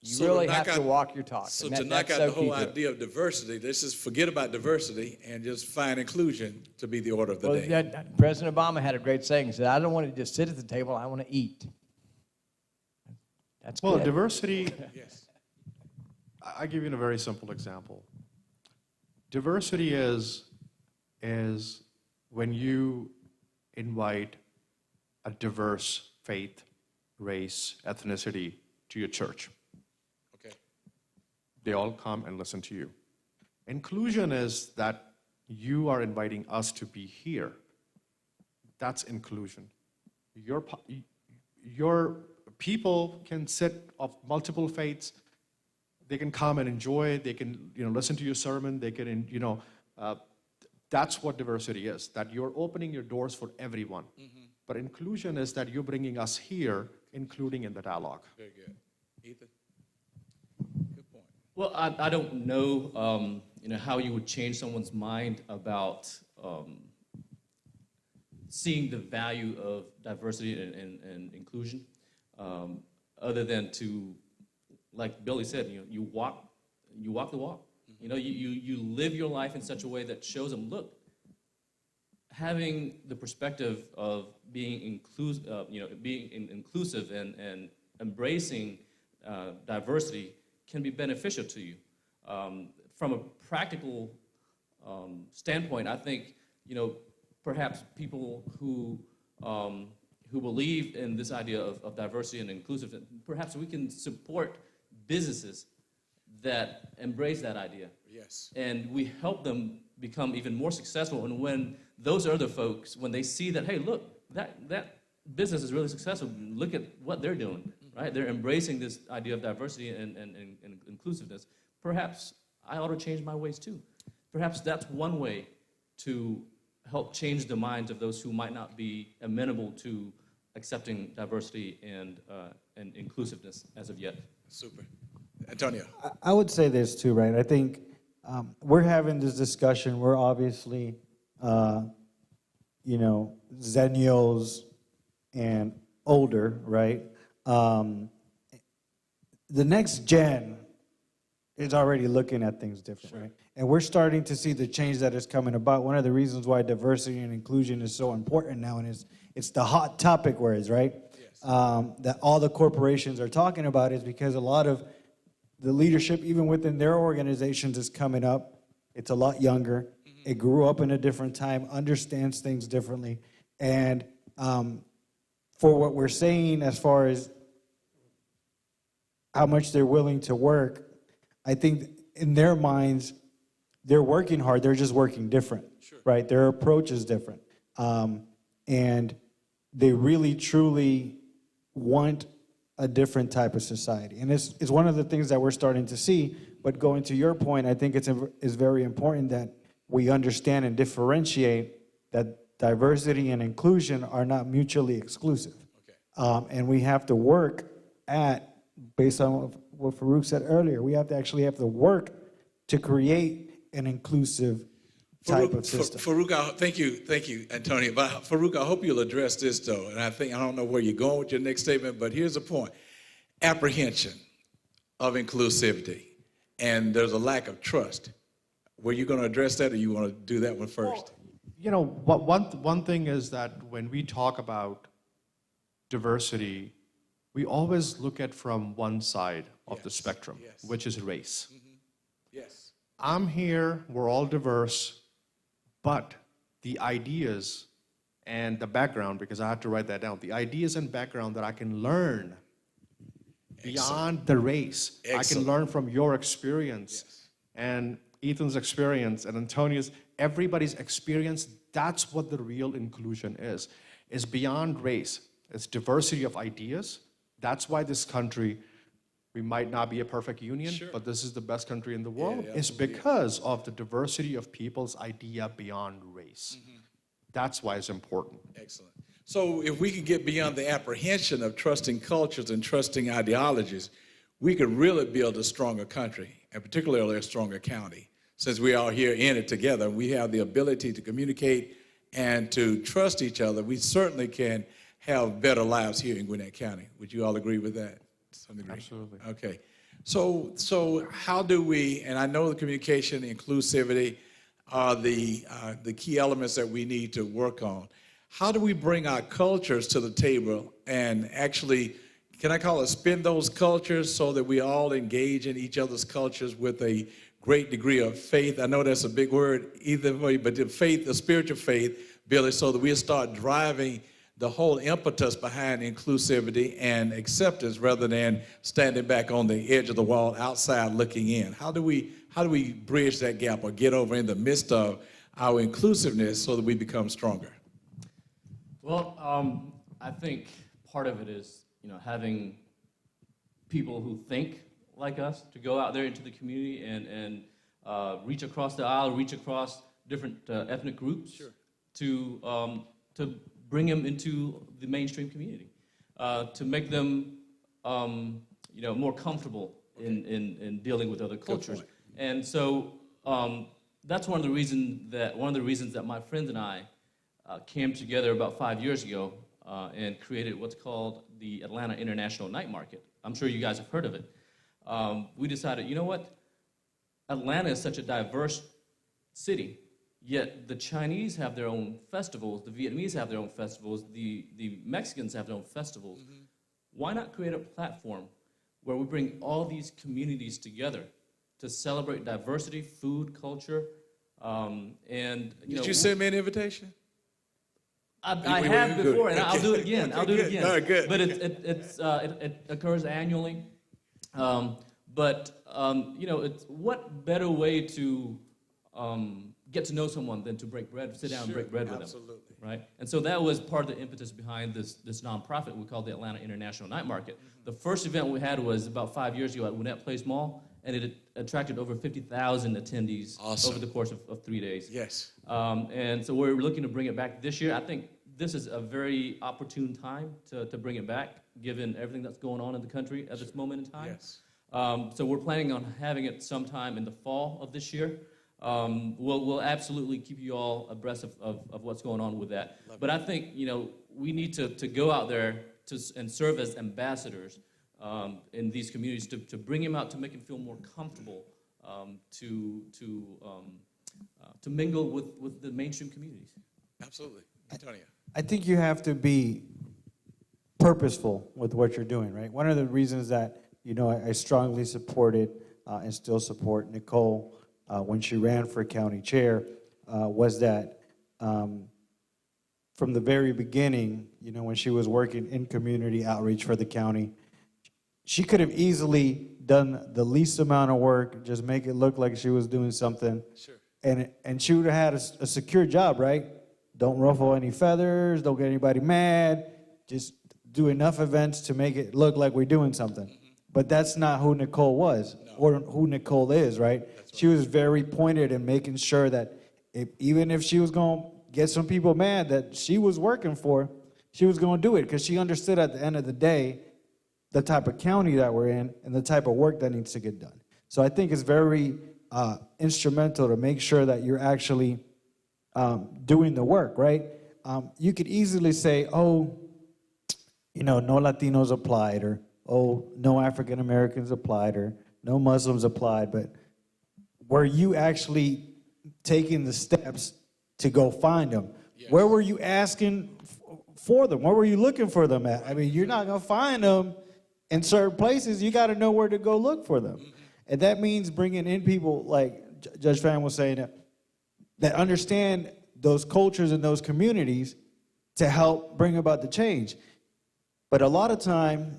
C: You
A: So
C: really
A: to
C: have
A: knock
C: to
A: out-
C: walk your talk.
A: So
C: and
A: to knock
C: that's
A: out
C: so
A: the
C: key
A: whole
C: to it.
A: idea of diversity, let's just forget about diversity and just find inclusion to be the order of the
C: Well,
A: day.
C: President Obama had a great saying. He said, "I don't want to just sit at the table. I want to eat." That's
E: Well,
C: good.
E: diversity,
A: Yes.
E: I give you a very simple example. Diversity is when you invite a diverse faith, race, ethnicity to your church.
A: Okay.
E: They all come and listen to you. Inclusion is that you are inviting us to be here. That's inclusion. Your people can sit of multiple faiths. they can come and enjoy, they can, listen to your sermon, they can, that's what diversity is, that you're opening your doors for everyone. But inclusion is that you're bringing us here, including in the dialogue.
A: Very good. Ethan? Good point.
B: Well, I don't know, how you would change someone's mind about seeing the value of diversity and inclusion, other than to, like Billy said, you walk the walk. You live your life in such a way that shows them, look, having the perspective of being inclusive and embracing diversity can be beneficial to you. From a practical standpoint, I think, perhaps people who believe in this idea of diversity and inclusiveness, perhaps we can support businesses that embrace that idea.
A: Yes.
B: And we help them become even more successful. And when those other folks, when they see that, hey, look, that business is really successful, look at what they're doing, right? They're embracing this idea of diversity and inclusiveness. Perhaps I ought to change my ways too. Perhaps that's one way to help change the minds of those who might not be amenable to accepting diversity and inclusiveness as of yet.
A: Super. Antonio?
D: I would say this too, right? I think we're having this discussion. We're obviously, Zennials and older, right? The next gen is already looking at things different, right? And we're starting to see the change that is coming about. One of the reasons why diversity and inclusion is so important now, and it's the hot topic words, right?
A: Yes.
D: That all the corporations are talking about is because a lot of the leadership, even within their organizations, is coming up. It's a lot younger. It grew up in a different time, understands things differently. And for what we're saying as far as how much they're willing to work, I think in their minds, they're working hard. They're just working different, right? Their approach is different. And they really, truly want a different type of society. And it's one of the things that we're starting to see. But going to your point, I think it's very important that we understand and differentiate that diversity and inclusion are not mutually exclusive.
A: Okay.
D: And we have to work based on what Farouk said earlier, we have to work to create an inclusive type of system.
A: Farouk, thank you, Antonio. But Farouk, I hope you'll address this though. And I don't know where you're going with your next statement, but here's the point. Apprehension of inclusivity. And there's a lack of trust. Were you going to address that, or you want to do that one first?
E: One thing is that when we talk about diversity, we always look at from one side of the spectrum, which is race.
A: Yes.
E: I'm here, we're all diverse, but the ideas and the background, because I had to write that down, the ideas and background that I can learn beyond the race.
A: Excellent.
E: I can learn from your experience and Ethan's experience and Antonio's, everybody's experience. That's what the real inclusion is beyond race. It's diversity of ideas. That's why this country, we might not be a perfect union, but this is the best country in the world. It's because of the diversity of people's idea beyond race. That's why it's important.
A: Excellent. So if we could get beyond the apprehension of trusting cultures and trusting ideologies, we could really build a stronger country, and particularly a stronger county. Since we are here in it together, we have the ability to communicate and to trust each other. We certainly can have better lives here in Gwinnett County. Would you all agree with that? To some degree?
E: Absolutely.
A: Okay. So how do we, and I know the communication, inclusivity are the key elements that we need to work on. How do we bring our cultures to the table and actually, can I call it spin those cultures so that we all engage in each other's cultures with a great degree of faith? I know that's a big word either way, but the faith, the spiritual faith, Billy, so that we'll start driving the whole impetus behind inclusivity and acceptance rather than standing back on the edge of the wall outside looking in. How do we bridge that gap or get over in the midst of our inclusiveness so that we become stronger?
B: Well, I think part of it is, having people who think like us to go out there into the community and reach across the aisle, reach across different ethnic groups to bring them into the mainstream community, to make them more comfortable in dealing with other cultures. And so that's one of the reasons that my friends and I came together about 5 years ago and created what's called the Atlanta International Night Market. I'm sure you guys have heard of it. We decided, you know what? Atlanta is such a diverse city, yet the Chinese have their own festivals, the Vietnamese have their own festivals, the Mexicans have their own festivals. Mm-hmm. Why not create a platform where we bring all these communities together to celebrate diversity, food, culture, and
A: Did you send me an invitation?
B: I have before, and I'll do it again. I'll do it again.
A: All right, good.
B: But it occurs annually. It's what better way to get to know someone than to break bread, sit down and break bread with them.
A: Absolutely.
B: Right? And so that was part of the impetus behind this nonprofit we call the Atlanta International Night Market. Mm-hmm. The first event we had was about 5 years ago at Gwinnett Place Mall, and it attracted over 50,000 attendees over the course of 3 days.
A: Yes.
B: And so we're looking to bring it back this year. I think this is a very opportune time to bring it back, given everything that's going on in the country at this moment in time.
A: Yes.
B: So we're planning on having it sometime in the fall of this year. We'll absolutely keep you all abreast of what's going on with that. But I think, we need to go out there and serve as ambassadors in these communities to bring them out, to make them feel more comfortable, to mingle with the mainstream communities.
A: Absolutely. Antonio.
D: I think you have to be purposeful with what you're doing, right? One of the reasons that, I strongly supported and still support Nicole when she ran for county chair was that from the very beginning, when she was working in community outreach for the county, she could have easily done the least amount of work, just make it look like she was doing something.
A: Sure.
D: And she would have had a secure job, right? Don't ruffle any feathers, don't get anybody mad, just do enough events to make it look like we're doing something. Mm-hmm. But that's not who Nicole was, or who Nicole is, right? She was very pointed in making sure that even if she was going to get some people mad that she was working for, she was going to do it because she understood at the end of the day the type of county that we're in and the type of work that needs to get done. So I think it's very instrumental to make sure that you're actually doing the work, right? You could easily say, no Latinos applied, or, no African Americans applied, or no Muslims applied, but were you actually taking the steps to go find them? Yes. Where were you asking for them? Where were you looking for them at? I mean, you're not going to find them in certain places. You got to know where to go look for them. Mm-hmm. And that means bringing in people like Judge Pham was saying, that understand those cultures and those communities to help bring about the change. But a lot of time,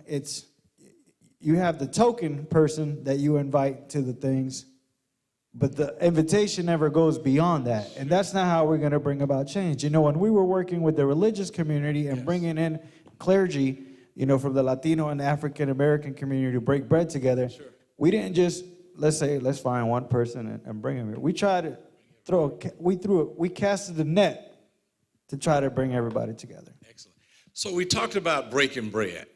D: it's you have the token person that you invite to the things, but the invitation never goes beyond that. And that's not how we're going to bring about change. When we were working with the religious community and bringing in clergy, from the Latino and African American community to break bread together, we didn't just, let's find one person and bring them here. We tried to we casted the net to try to bring everybody together.
A: Excellent. So we talked about breaking bread.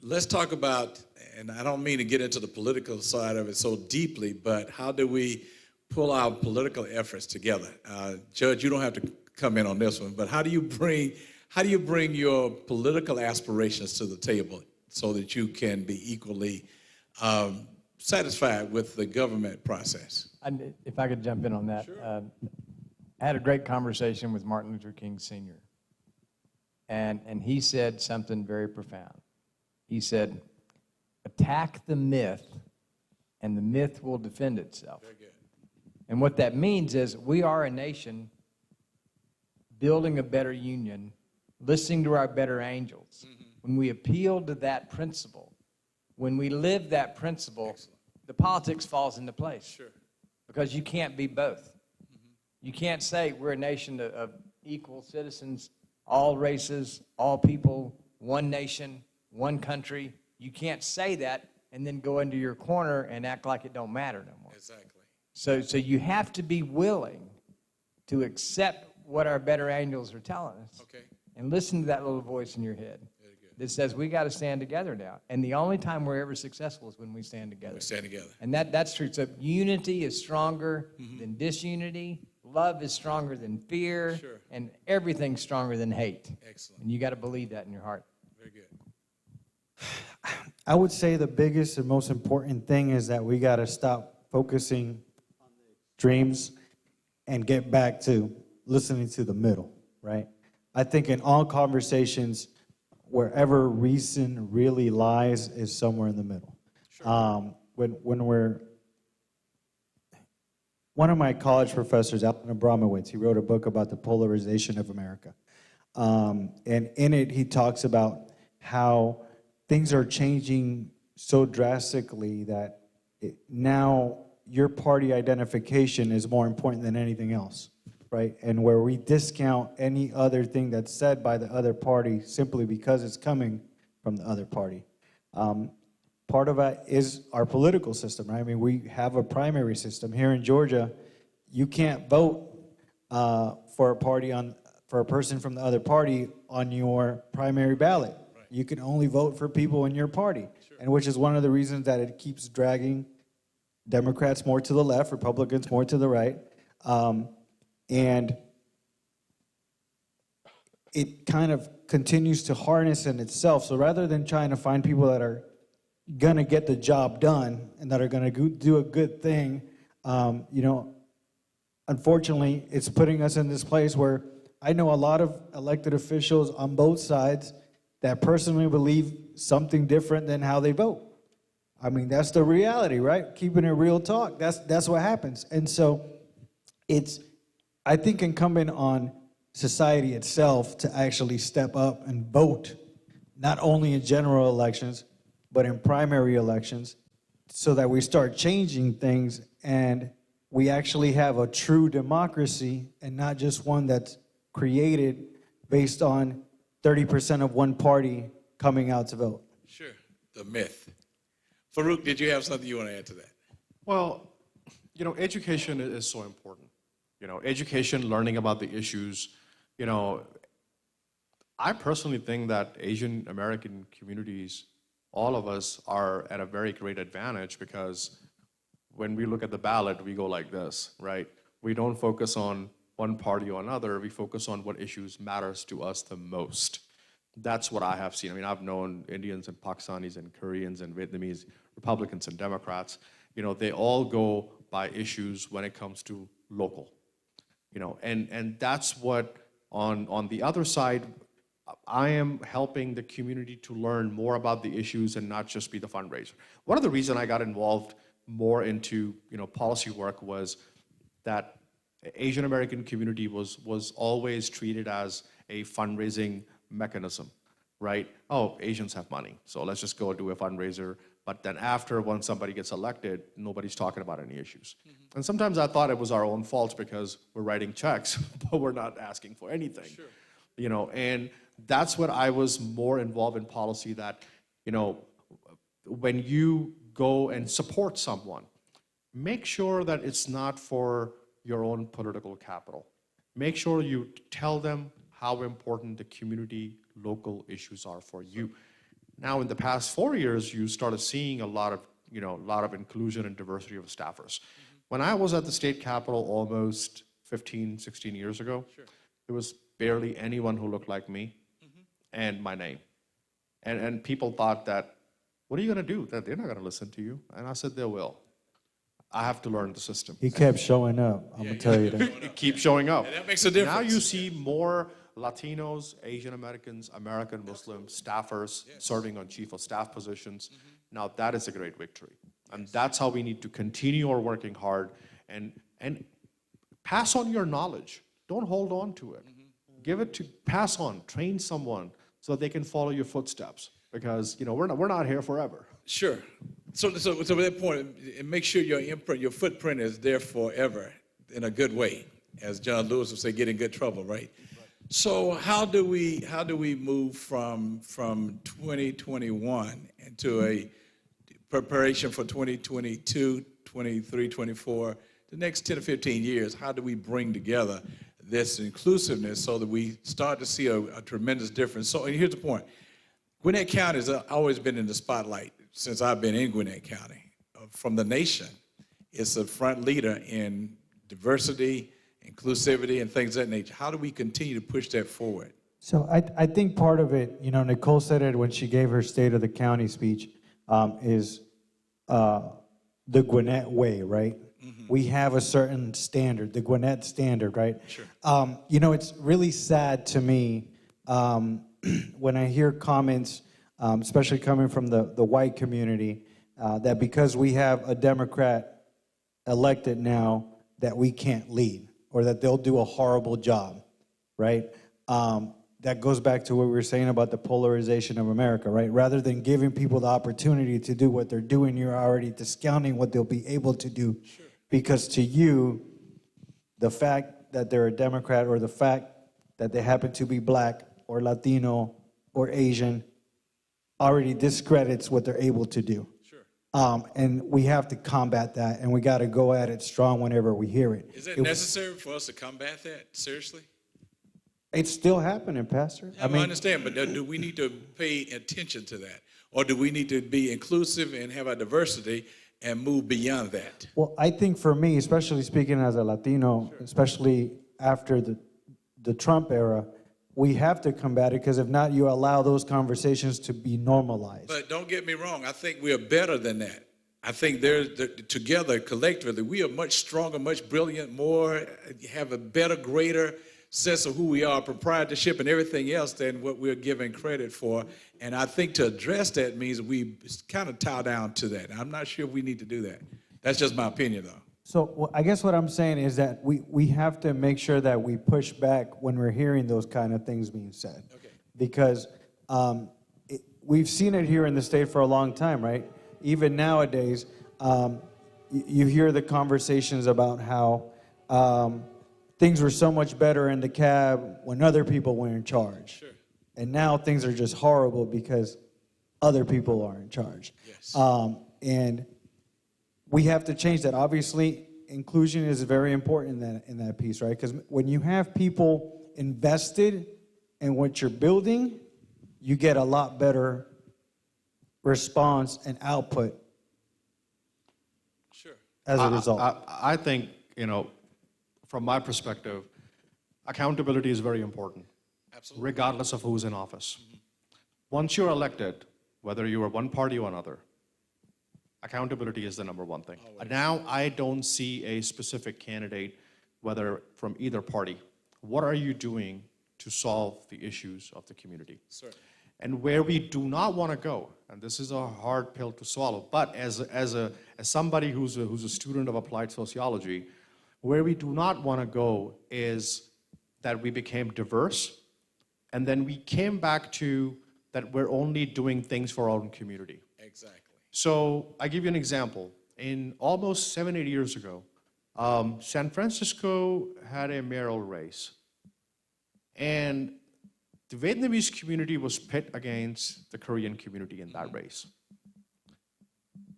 A: Let's talk about, and I don't mean to get into the political side of it so deeply, but how do we pull our political efforts together? Judge, you don't have to come in on this one, but how do you bring your political aspirations to the table so that you can be equally satisfied with the government process?
C: If I could jump in on that. Sure. I had a great conversation with Martin Luther King Sr., and he said something very profound. He said, attack the myth, and the myth will defend itself.
A: Very good.
C: And what that means is we are a nation building a better union, listening to our better angels. Mm-hmm. When we appeal to that principle, when we live that principle, excellent, the politics falls into place.
A: Sure.
C: Because you can't be both. Mm-hmm. You can't say we're a nation of equal citizens, all races, all people, one nation, one country. You can't say that and then go into your corner and act like it don't matter no more.
A: Exactly.
C: So you have to be willing to accept what our better angels are telling us.
A: Okay.
C: And listen to that little voice in your head
A: Very good.
C: that says we got to stand together now. And the only time we're ever successful is when we stand together.
A: We stand together.
C: And that's true. So unity is stronger than disunity. Love is stronger than fear.
A: Sure.
C: And everything's stronger than hate.
A: Excellent.
C: And you got to believe that in your heart.
A: Very good.
D: I would say the biggest and most important thing is that we got to stop focusing on the extremes and get back to listening to the middle, right? I think in all conversations, wherever reason really lies is somewhere in the middle. Sure. One of my college professors, Alan Abramowitz, he wrote a book about the polarization of America. And in it, he talks about how things are changing so drastically that now your party identification is more important than anything else, right? And where we discount any other thing that's said by the other party simply because it's coming from the other party. Part of it is our political system, right? I mean, we have a primary system. Here in Georgia, you can't vote for a person from the other party on your primary ballot. Right. You can only vote for people in your party, sure. And which is one of the reasons that it keeps dragging Democrats more to the left, Republicans more to the right. And it kind of continues to harness in itself. So rather than trying to find people that are going to get the job done and that are going to do a good thing, unfortunately, it's putting us in this place where I know a lot of elected officials on both sides that personally believe something different than how they vote. I mean, that's the reality, right? Keeping it real talk, that's what happens. And so it's, I think, incumbent on society itself to actually step up and vote, not only in general elections, but in primary elections, so that we start changing things and we actually have a true democracy and not just one that's created based on 30% of one party coming out to vote.
A: Sure, the myth. Farouk, did you have something you want to add to that?
E: Well, education is so important. Education, learning about the issues. I personally think that Asian American communities, all of us, are at a very great advantage because when we look at the ballot, we go like this, right? We don't focus on one party or another. We focus on what issues matters to us the most. That's what I have seen. I mean, I've known Indians and Pakistanis and Koreans and Vietnamese, Republicans and Democrats. They all go by issues when it comes to local. And that's what, on the other side, I am helping the community to learn more about the issues and not just be the fundraiser. One of the reasons I got involved more into policy work was that Asian American community was always treated as a fundraising mechanism, right? Oh, Asians have money, so let's just go do a fundraiser. But then once somebody gets elected, nobody's talking about any issues. Mm-hmm. And sometimes I thought it was our own fault because we're writing checks, but we're not asking for anything. Sure. And that's what I was more involved in policy, that, when you go and support someone, make sure that it's not for your own political capital. Make sure you tell them how important the community, local issues are for you. Now, in the past 4 years, you started seeing a lot of inclusion and diversity of staffers. Mm-hmm. When I was at the state capitol almost 15, 16 years ago, sure. There was barely anyone who looked like me and my name. And people thought that, what are you going to do? That they're not going to listen to you. And I said, they will. I have to learn the system.
D: He kept showing up, I'm going to tell you that.
E: He keeps showing up.
A: And that makes a difference.
E: Now you see more Latinos, Asian Americans, American Muslims, staffers serving on chief of staff positions. Mm-hmm. Now that is a great victory. And that's how we need to continue our working hard and pass on your knowledge. Don't hold on to it. Mm-hmm. Pass on, train someone so they can follow your footsteps, because we're not here forever.
A: Sure. So at that point, make sure your imprint, your footprint is there forever in a good way, as John Lewis would say, get in good trouble, right? So how do we move from 2021 into a preparation for 2022, 23, 24, the next 10 or 15 years, how do we bring together this inclusiveness so that we start to see a tremendous difference? So, and here's the point. Gwinnett County has always been in the spotlight since I've been in Gwinnett County. From the nation, it's a front leader in diversity, inclusivity, and things of that nature. How do we continue to push that forward?
D: So I think part of it, you know, Nicole said it when she gave her State of the County speech, is the Gwinnett way, right? We have a certain standard, the Gwinnett standard, right?
A: Sure.
D: You know, it's really sad to me when I hear comments, especially coming from the white community, that because we have a Democrat elected now, that we can't lead, or that they'll do a horrible job, right? That goes back to what we were saying about the polarization of America, right? Rather than giving people the opportunity to do what they're doing, you're already discounting what they'll be able to do. Sure. Because to you, the fact that they're a Democrat or the fact that they happen to be black or Latino or Asian already discredits what they're able to do. Sure. And we have to combat that, and we got to go at it strong whenever we hear it.
A: Is it necessary for us to combat that, seriously?
D: It's still happening, Pastor.
A: I mean, I understand, but do we need to pay attention to that? Or do we need to be inclusive and have our diversity and move beyond that?
D: Well, I think for me, especially speaking as a Latino, sure, especially after the Trump era, we have to combat it, because if not, you allow those conversations to be normalized.
A: But don't get me wrong, I think we are better than that. I think together, collectively, we are much stronger, much brilliant, more, have a better, greater sense of who we are, proprietorship and everything else than what we're given credit for. And I think to address that means we kind of tie down to that. I'm not sure if we need to do that. That's just my opinion, though.
D: So I guess what I'm saying is that we have to make sure that we push back when we're hearing those kind of things being said. Okay. Because we've seen it here in the state for a long time, right? Even nowadays, you hear the conversations about how things were so much better in the cab when other people were in charge. Sure. And now things are just horrible because other people are in charge. Yes. And we have to change that. Obviously, inclusion is very important in that piece, right? Because when you have people invested in what you're building, you get a lot better response and output.
A: Sure.
D: As a result.
E: I think, you know, from my perspective, accountability is very important. Absolutely. Regardless of who's in office. Mm-hmm. Once you're elected, whether you are one party or another, accountability is the number one thing. Now, I don't see a specific candidate, whether from either party. What are you doing to solve the issues of the community? Certainly. And where we do not want to go, and this is a hard pill to swallow, but as somebody who's a student of applied sociology, where we do not want to go is that we became diverse, and then we came back to that we're only doing things for our own community.
A: Exactly.
E: So I give you an example. In almost 7, 8 years ago, San Francisco had a mayoral race. And the Vietnamese community was pit against the Korean community in that race.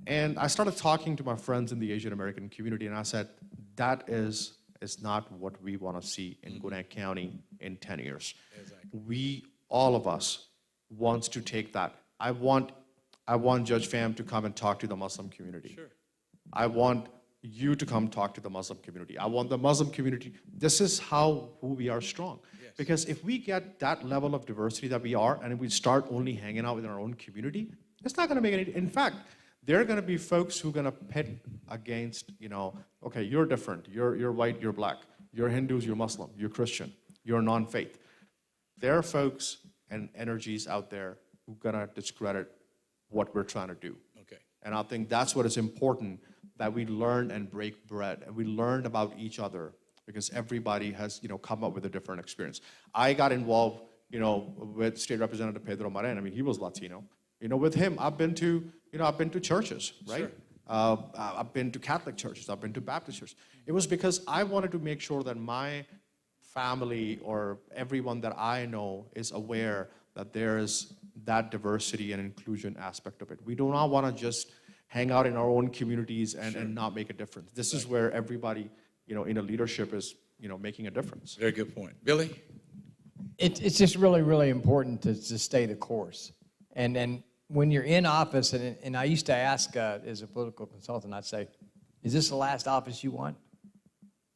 E: And I started talking to my friends in the Asian American community, and I said, that is not what we want to see in Gwinnett County in 10 years. Exactly. We, all of us, wants to take that. I want Judge Pham to come and talk to the Muslim community. Sure. I want you to come talk to the Muslim community. I want the Muslim community. This is who we are strong. Yes. Because if we get that level of diversity that we are, and if we start only hanging out within our own community, it's not going to make any. In fact, there are going to be folks who are going to pit against, okay, you're different. You're white, you're black. You're Hindus, you're Muslim. You're Christian. You're non-faith. There are folks and energies out there who are going to discredit what we're trying to do. Okay. And I think that's what is important, that we learn and break bread, and we learn about each other, because everybody has, come up with a different experience. I got involved, with State Representative Pedro Maren. I mean, he was Latino. With him, I've been to churches, right? Sure. I've been to Catholic churches. I've been to Baptist churches. It was because I wanted to make sure that my family or everyone that I know is aware that there is that diversity and inclusion aspect of it. We do not want to just hang out in our own communities and not make a difference. This is where everybody, in a leadership is, making a difference.
A: Very good point. Billy?
C: It's just really, really important to stay the course. And when you're in office, and I used to ask as a political consultant, I'd say, is this the last office you want?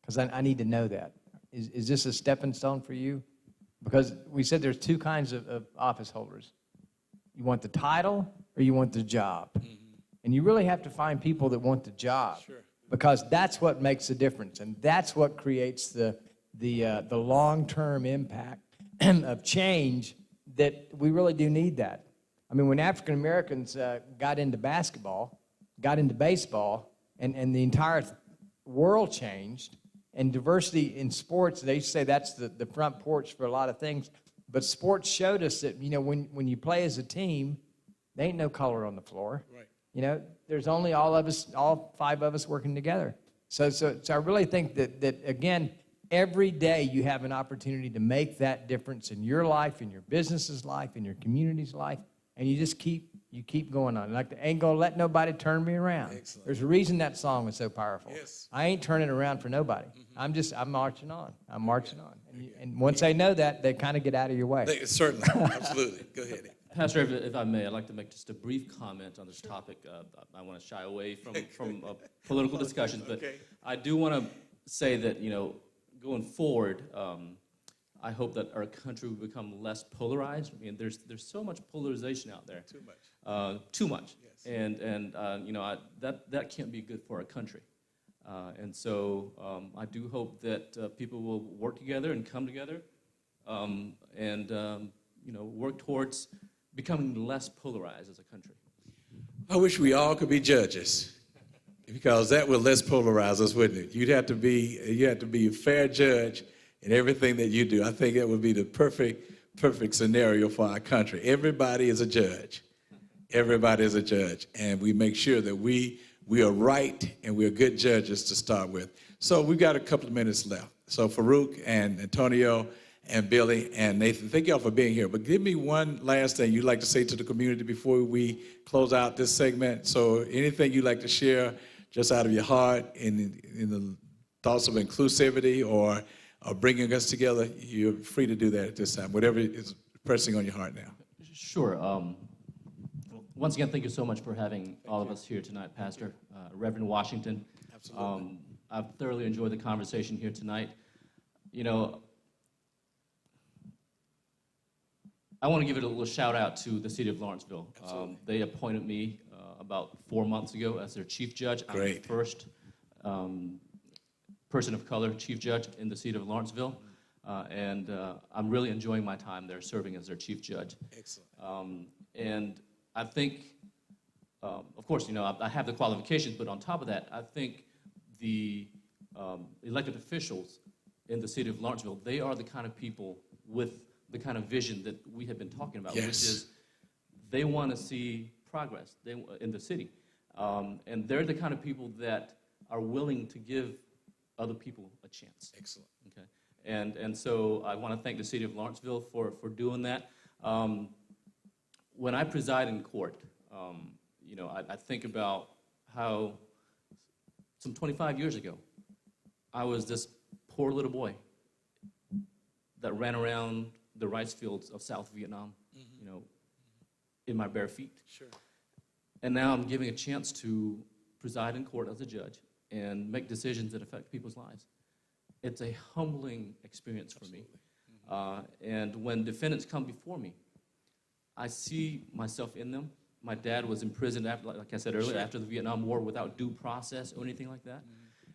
C: Because I need to know that. Is this a stepping stone for you? Because we said there's two kinds of office holders. You want the title or you want the job. And you really have to find people that want the job.
A: Sure.
C: Because that's what makes the difference. And that's what creates the long-term impact of change that we really do need that. I mean, when African Americans got into basketball, got into baseball, and the entire world changed, and diversity in sports, they say that's the front porch for a lot of things. But sports showed us that, when you play as a team, there ain't no color on the floor.
A: Right.
C: There's only all five of us working together. So I really think that again, every day you have an opportunity to make that difference in your life, in your business's life, in your community's life, and you just keep going on. Like, ain't gonna let nobody turn me around.
A: Excellent.
C: There's a reason that song was so powerful.
A: Yes.
C: I ain't turning around for nobody. I'm marching on. I'm marching on. And once they know that, they kind of get out of your way.
A: Certainly. Absolutely. Go ahead.
B: Pastor, if I may, I'd like to make just a brief comment on this topic. I want to shy away from political discussions, but
A: Okay.
B: I do want to say that, going forward, I hope that our country will become less polarized. I mean, there's so much polarization out there.
A: Too much.
B: Too much.
A: Yes.
B: And that can't be good for our country. And so I do hope that people will work together and come together and work towards becoming less polarized as a country.
A: I wish we all could be judges, because that would less polarize us, wouldn't it? You have to be a fair judge in everything that you do. I think that would be the perfect scenario for our country. Everybody is a judge. Everybody is a judge, and we make sure that we are right and we're good judges to start with. So we've got a couple of minutes left. So Farouk and Antonio and Billy and Nathan, thank y'all for being here. But give me one last thing you'd like to say to the community before we close out this segment. So anything you'd like to share just out of your heart in the thoughts of inclusivity or bringing us together, you're free to do that at this time, whatever is pressing on your heart now.
B: Sure. Once again, thank you so much for having all of us here tonight, Pastor. Reverend Washington.
A: Absolutely.
B: I've thoroughly enjoyed the conversation here tonight. I want to give it a little shout out to the city of Lawrenceville. They appointed me about 4 months ago as their chief judge. I'm the
A: Great.
B: first person of color chief judge in the city of Lawrenceville. And I'm really enjoying my time there serving as their chief judge.
A: Excellent.
B: And I think, of course, I have the qualifications, but on top of that, I think the elected officials in the city of Lawrenceville, they are the kind of people with the kind of vision that we have been talking about,
A: Yes.
B: which is they want to see progress in the city. And they're the kind of people that are willing to give other people a chance.
A: Excellent.
B: Okay, and so I want to thank the city of Lawrenceville for doing that. When I preside in court, I think about how some 25 years ago, I was this poor little boy that ran around the rice fields of South Vietnam, in my bare feet.
A: Sure.
B: And now I'm giving a chance to preside in court as a judge and make decisions that affect people's lives. It's a humbling experience for me. And when defendants come before me, I see myself in them. My dad was imprisoned, like I said earlier, after the Vietnam War without due process or anything like that.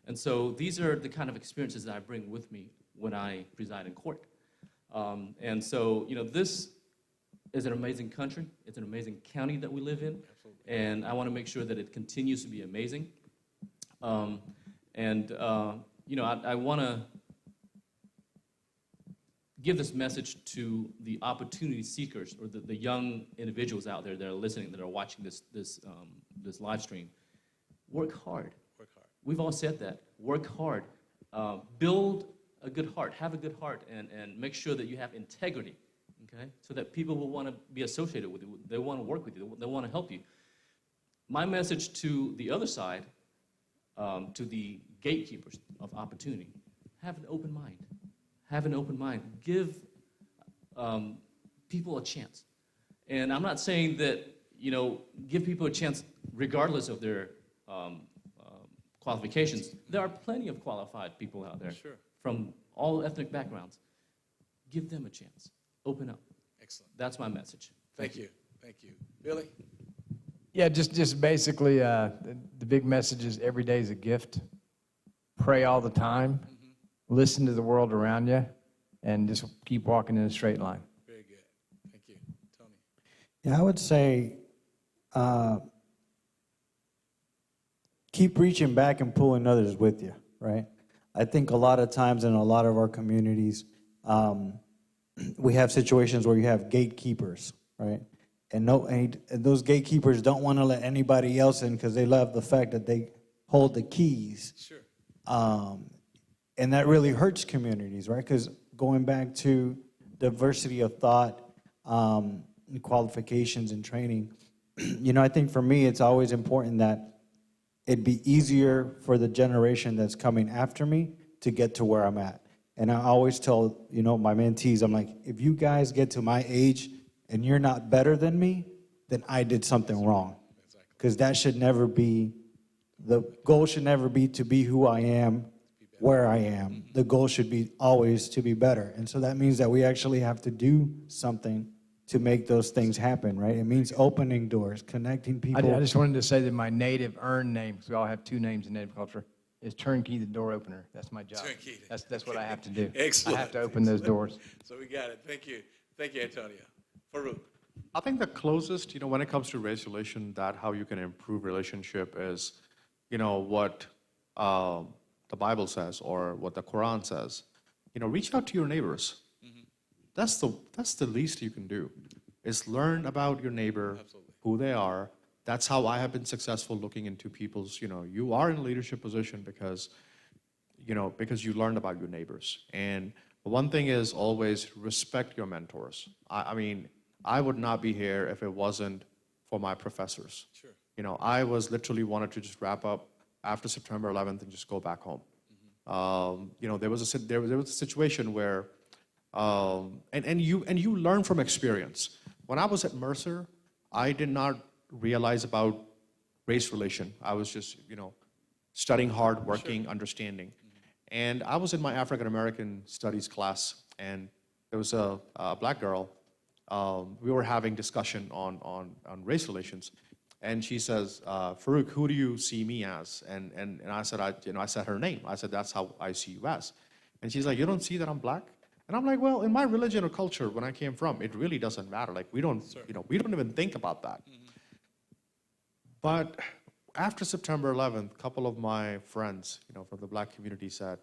B: And so these are the kind of experiences that I bring with me when I preside in court. And so, this is an amazing country. It's an amazing county that we live in. Absolutely. And I want to make sure that it continues to be amazing. I want to give this message to the opportunity seekers or the young individuals out there that are listening, that are watching this live stream. Work hard.
A: Work hard.
B: We've all said that. Work hard. Build a good heart. Have a good heart, and make sure that you have integrity, okay? So that people will want to be associated with you. They want to work with you. They want to help you. My message to the other side, to the gatekeepers of opportunity, have an open mind. Have an open mind. Give people a chance. And I'm not saying that, give people a chance regardless of their qualifications. There are plenty of qualified people out there from all ethnic backgrounds. Give them a chance. Open up.
A: Excellent.
B: That's my message.
A: Thank you. Thank you. Billy?
C: Yeah, just basically, the big message is every day is a gift. Pray all the time. Listen to the world around you, and just keep walking in a straight line.
A: Very good. Thank you. Tony?
D: Yeah, I would say keep reaching back and pulling others with you, right? I think a lot of times in a lot of our communities, we have situations where you have gatekeepers, right? And those gatekeepers don't want to let anybody else in because they love the fact that they hold the keys.
A: Sure.
D: And that really hurts communities, right? Because going back to diversity of thought, and qualifications and training, I think for me it's always important that it'd be easier for the generation that's coming after me to get to where I'm at. And I always tell, my mentees, I'm like, if you guys get to my age and you're not better than me, then I did something wrong. Because that should never be, the goal should never be to be who I am, where I am. The goal should be always to be better. And so that means that we actually have to do something to make those things happen, right? It means opening doors, connecting people.
C: I just wanted to say that my native earned name, because we all have two names in native culture, is turnkey the door opener. That's my job.
A: Turnkey.
C: That's what I have to do.
A: Excellent.
C: I have to open those doors.
A: So we got it. Thank you. Thank you, Antonio. Farouk?
E: I think the closest, when it comes to race relation, that how you can improve relationship is, what the Bible says or what the Quran says. Reach out to your neighbors. That's the least you can do, is learn about your neighbor, who they are. That's how I have been successful looking into people's, you are in a leadership position because you learned about your neighbors. And one thing is always respect your mentors. I mean, I would not be here if it wasn't for my professors.
A: Sure.
E: I was literally wanted to just wrap up after September 11th and just go back home. There was a situation where, and you learn from experience. When I was at Mercer, I did not realize about race relation. I was just, studying hard, working, understanding. And I was in my African American studies class, and there was a black girl. We were having discussion on race relations, and she says, Farouk, who do you see me as? And I said, I said her name. I said, that's how I see you as. And she's like, you don't see that I'm black? And I'm like, well, in my religion or culture, when I came from, it really doesn't matter. Like, we don't even think about that. But after September 11th, a couple of my friends, from the black community said,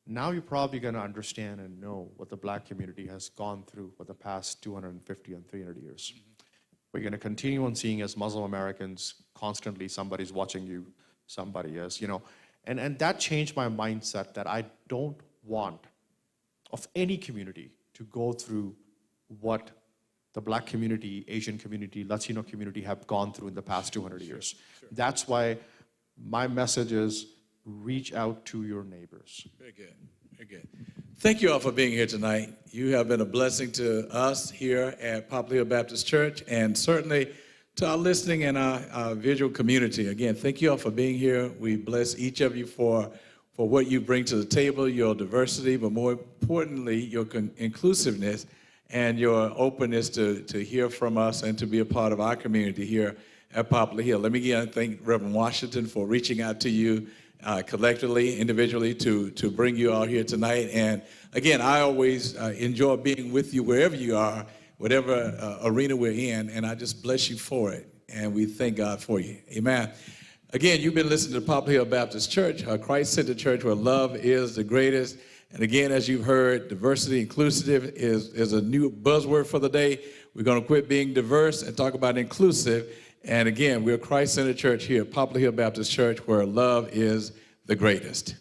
E: now you're probably going to understand and know what the black community has gone through for the past 250 and 300 years. We're going to continue on seeing as Muslim Americans, constantly somebody's watching you, somebody is, and that changed my mindset that I don't want of any community to go through what the black community, Asian community, Latino community have gone through in the past 200 years. Sure. That's why my message is reach out to your neighbors.
A: Very good. Very good. Thank you all for being here tonight. You have been a blessing to us here at Poplar Hill Baptist Church, and certainly to our listening and our visual community. Again, thank you all for being here. We bless each of you for what you bring to the table, your diversity, but more importantly, your inclusiveness and your openness to hear from us and to be a part of our community here at Poplar Hill. Let me again thank Reverend Washington for reaching out to you collectively, individually, to bring you all here tonight. And again, I always enjoy being with you wherever you are, whatever arena we're in, and I just bless you for it. And we thank God for you. Amen. Again, you've been listening to Poplar Hill Baptist Church, a Christ-centered church where love is the greatest. And again, as you've heard, diversity, inclusive is a new buzzword for the day. We're going to quit being diverse and talk about inclusive. And again, we're a Christ-centered church here at Poplar Hill Baptist Church where love is the greatest.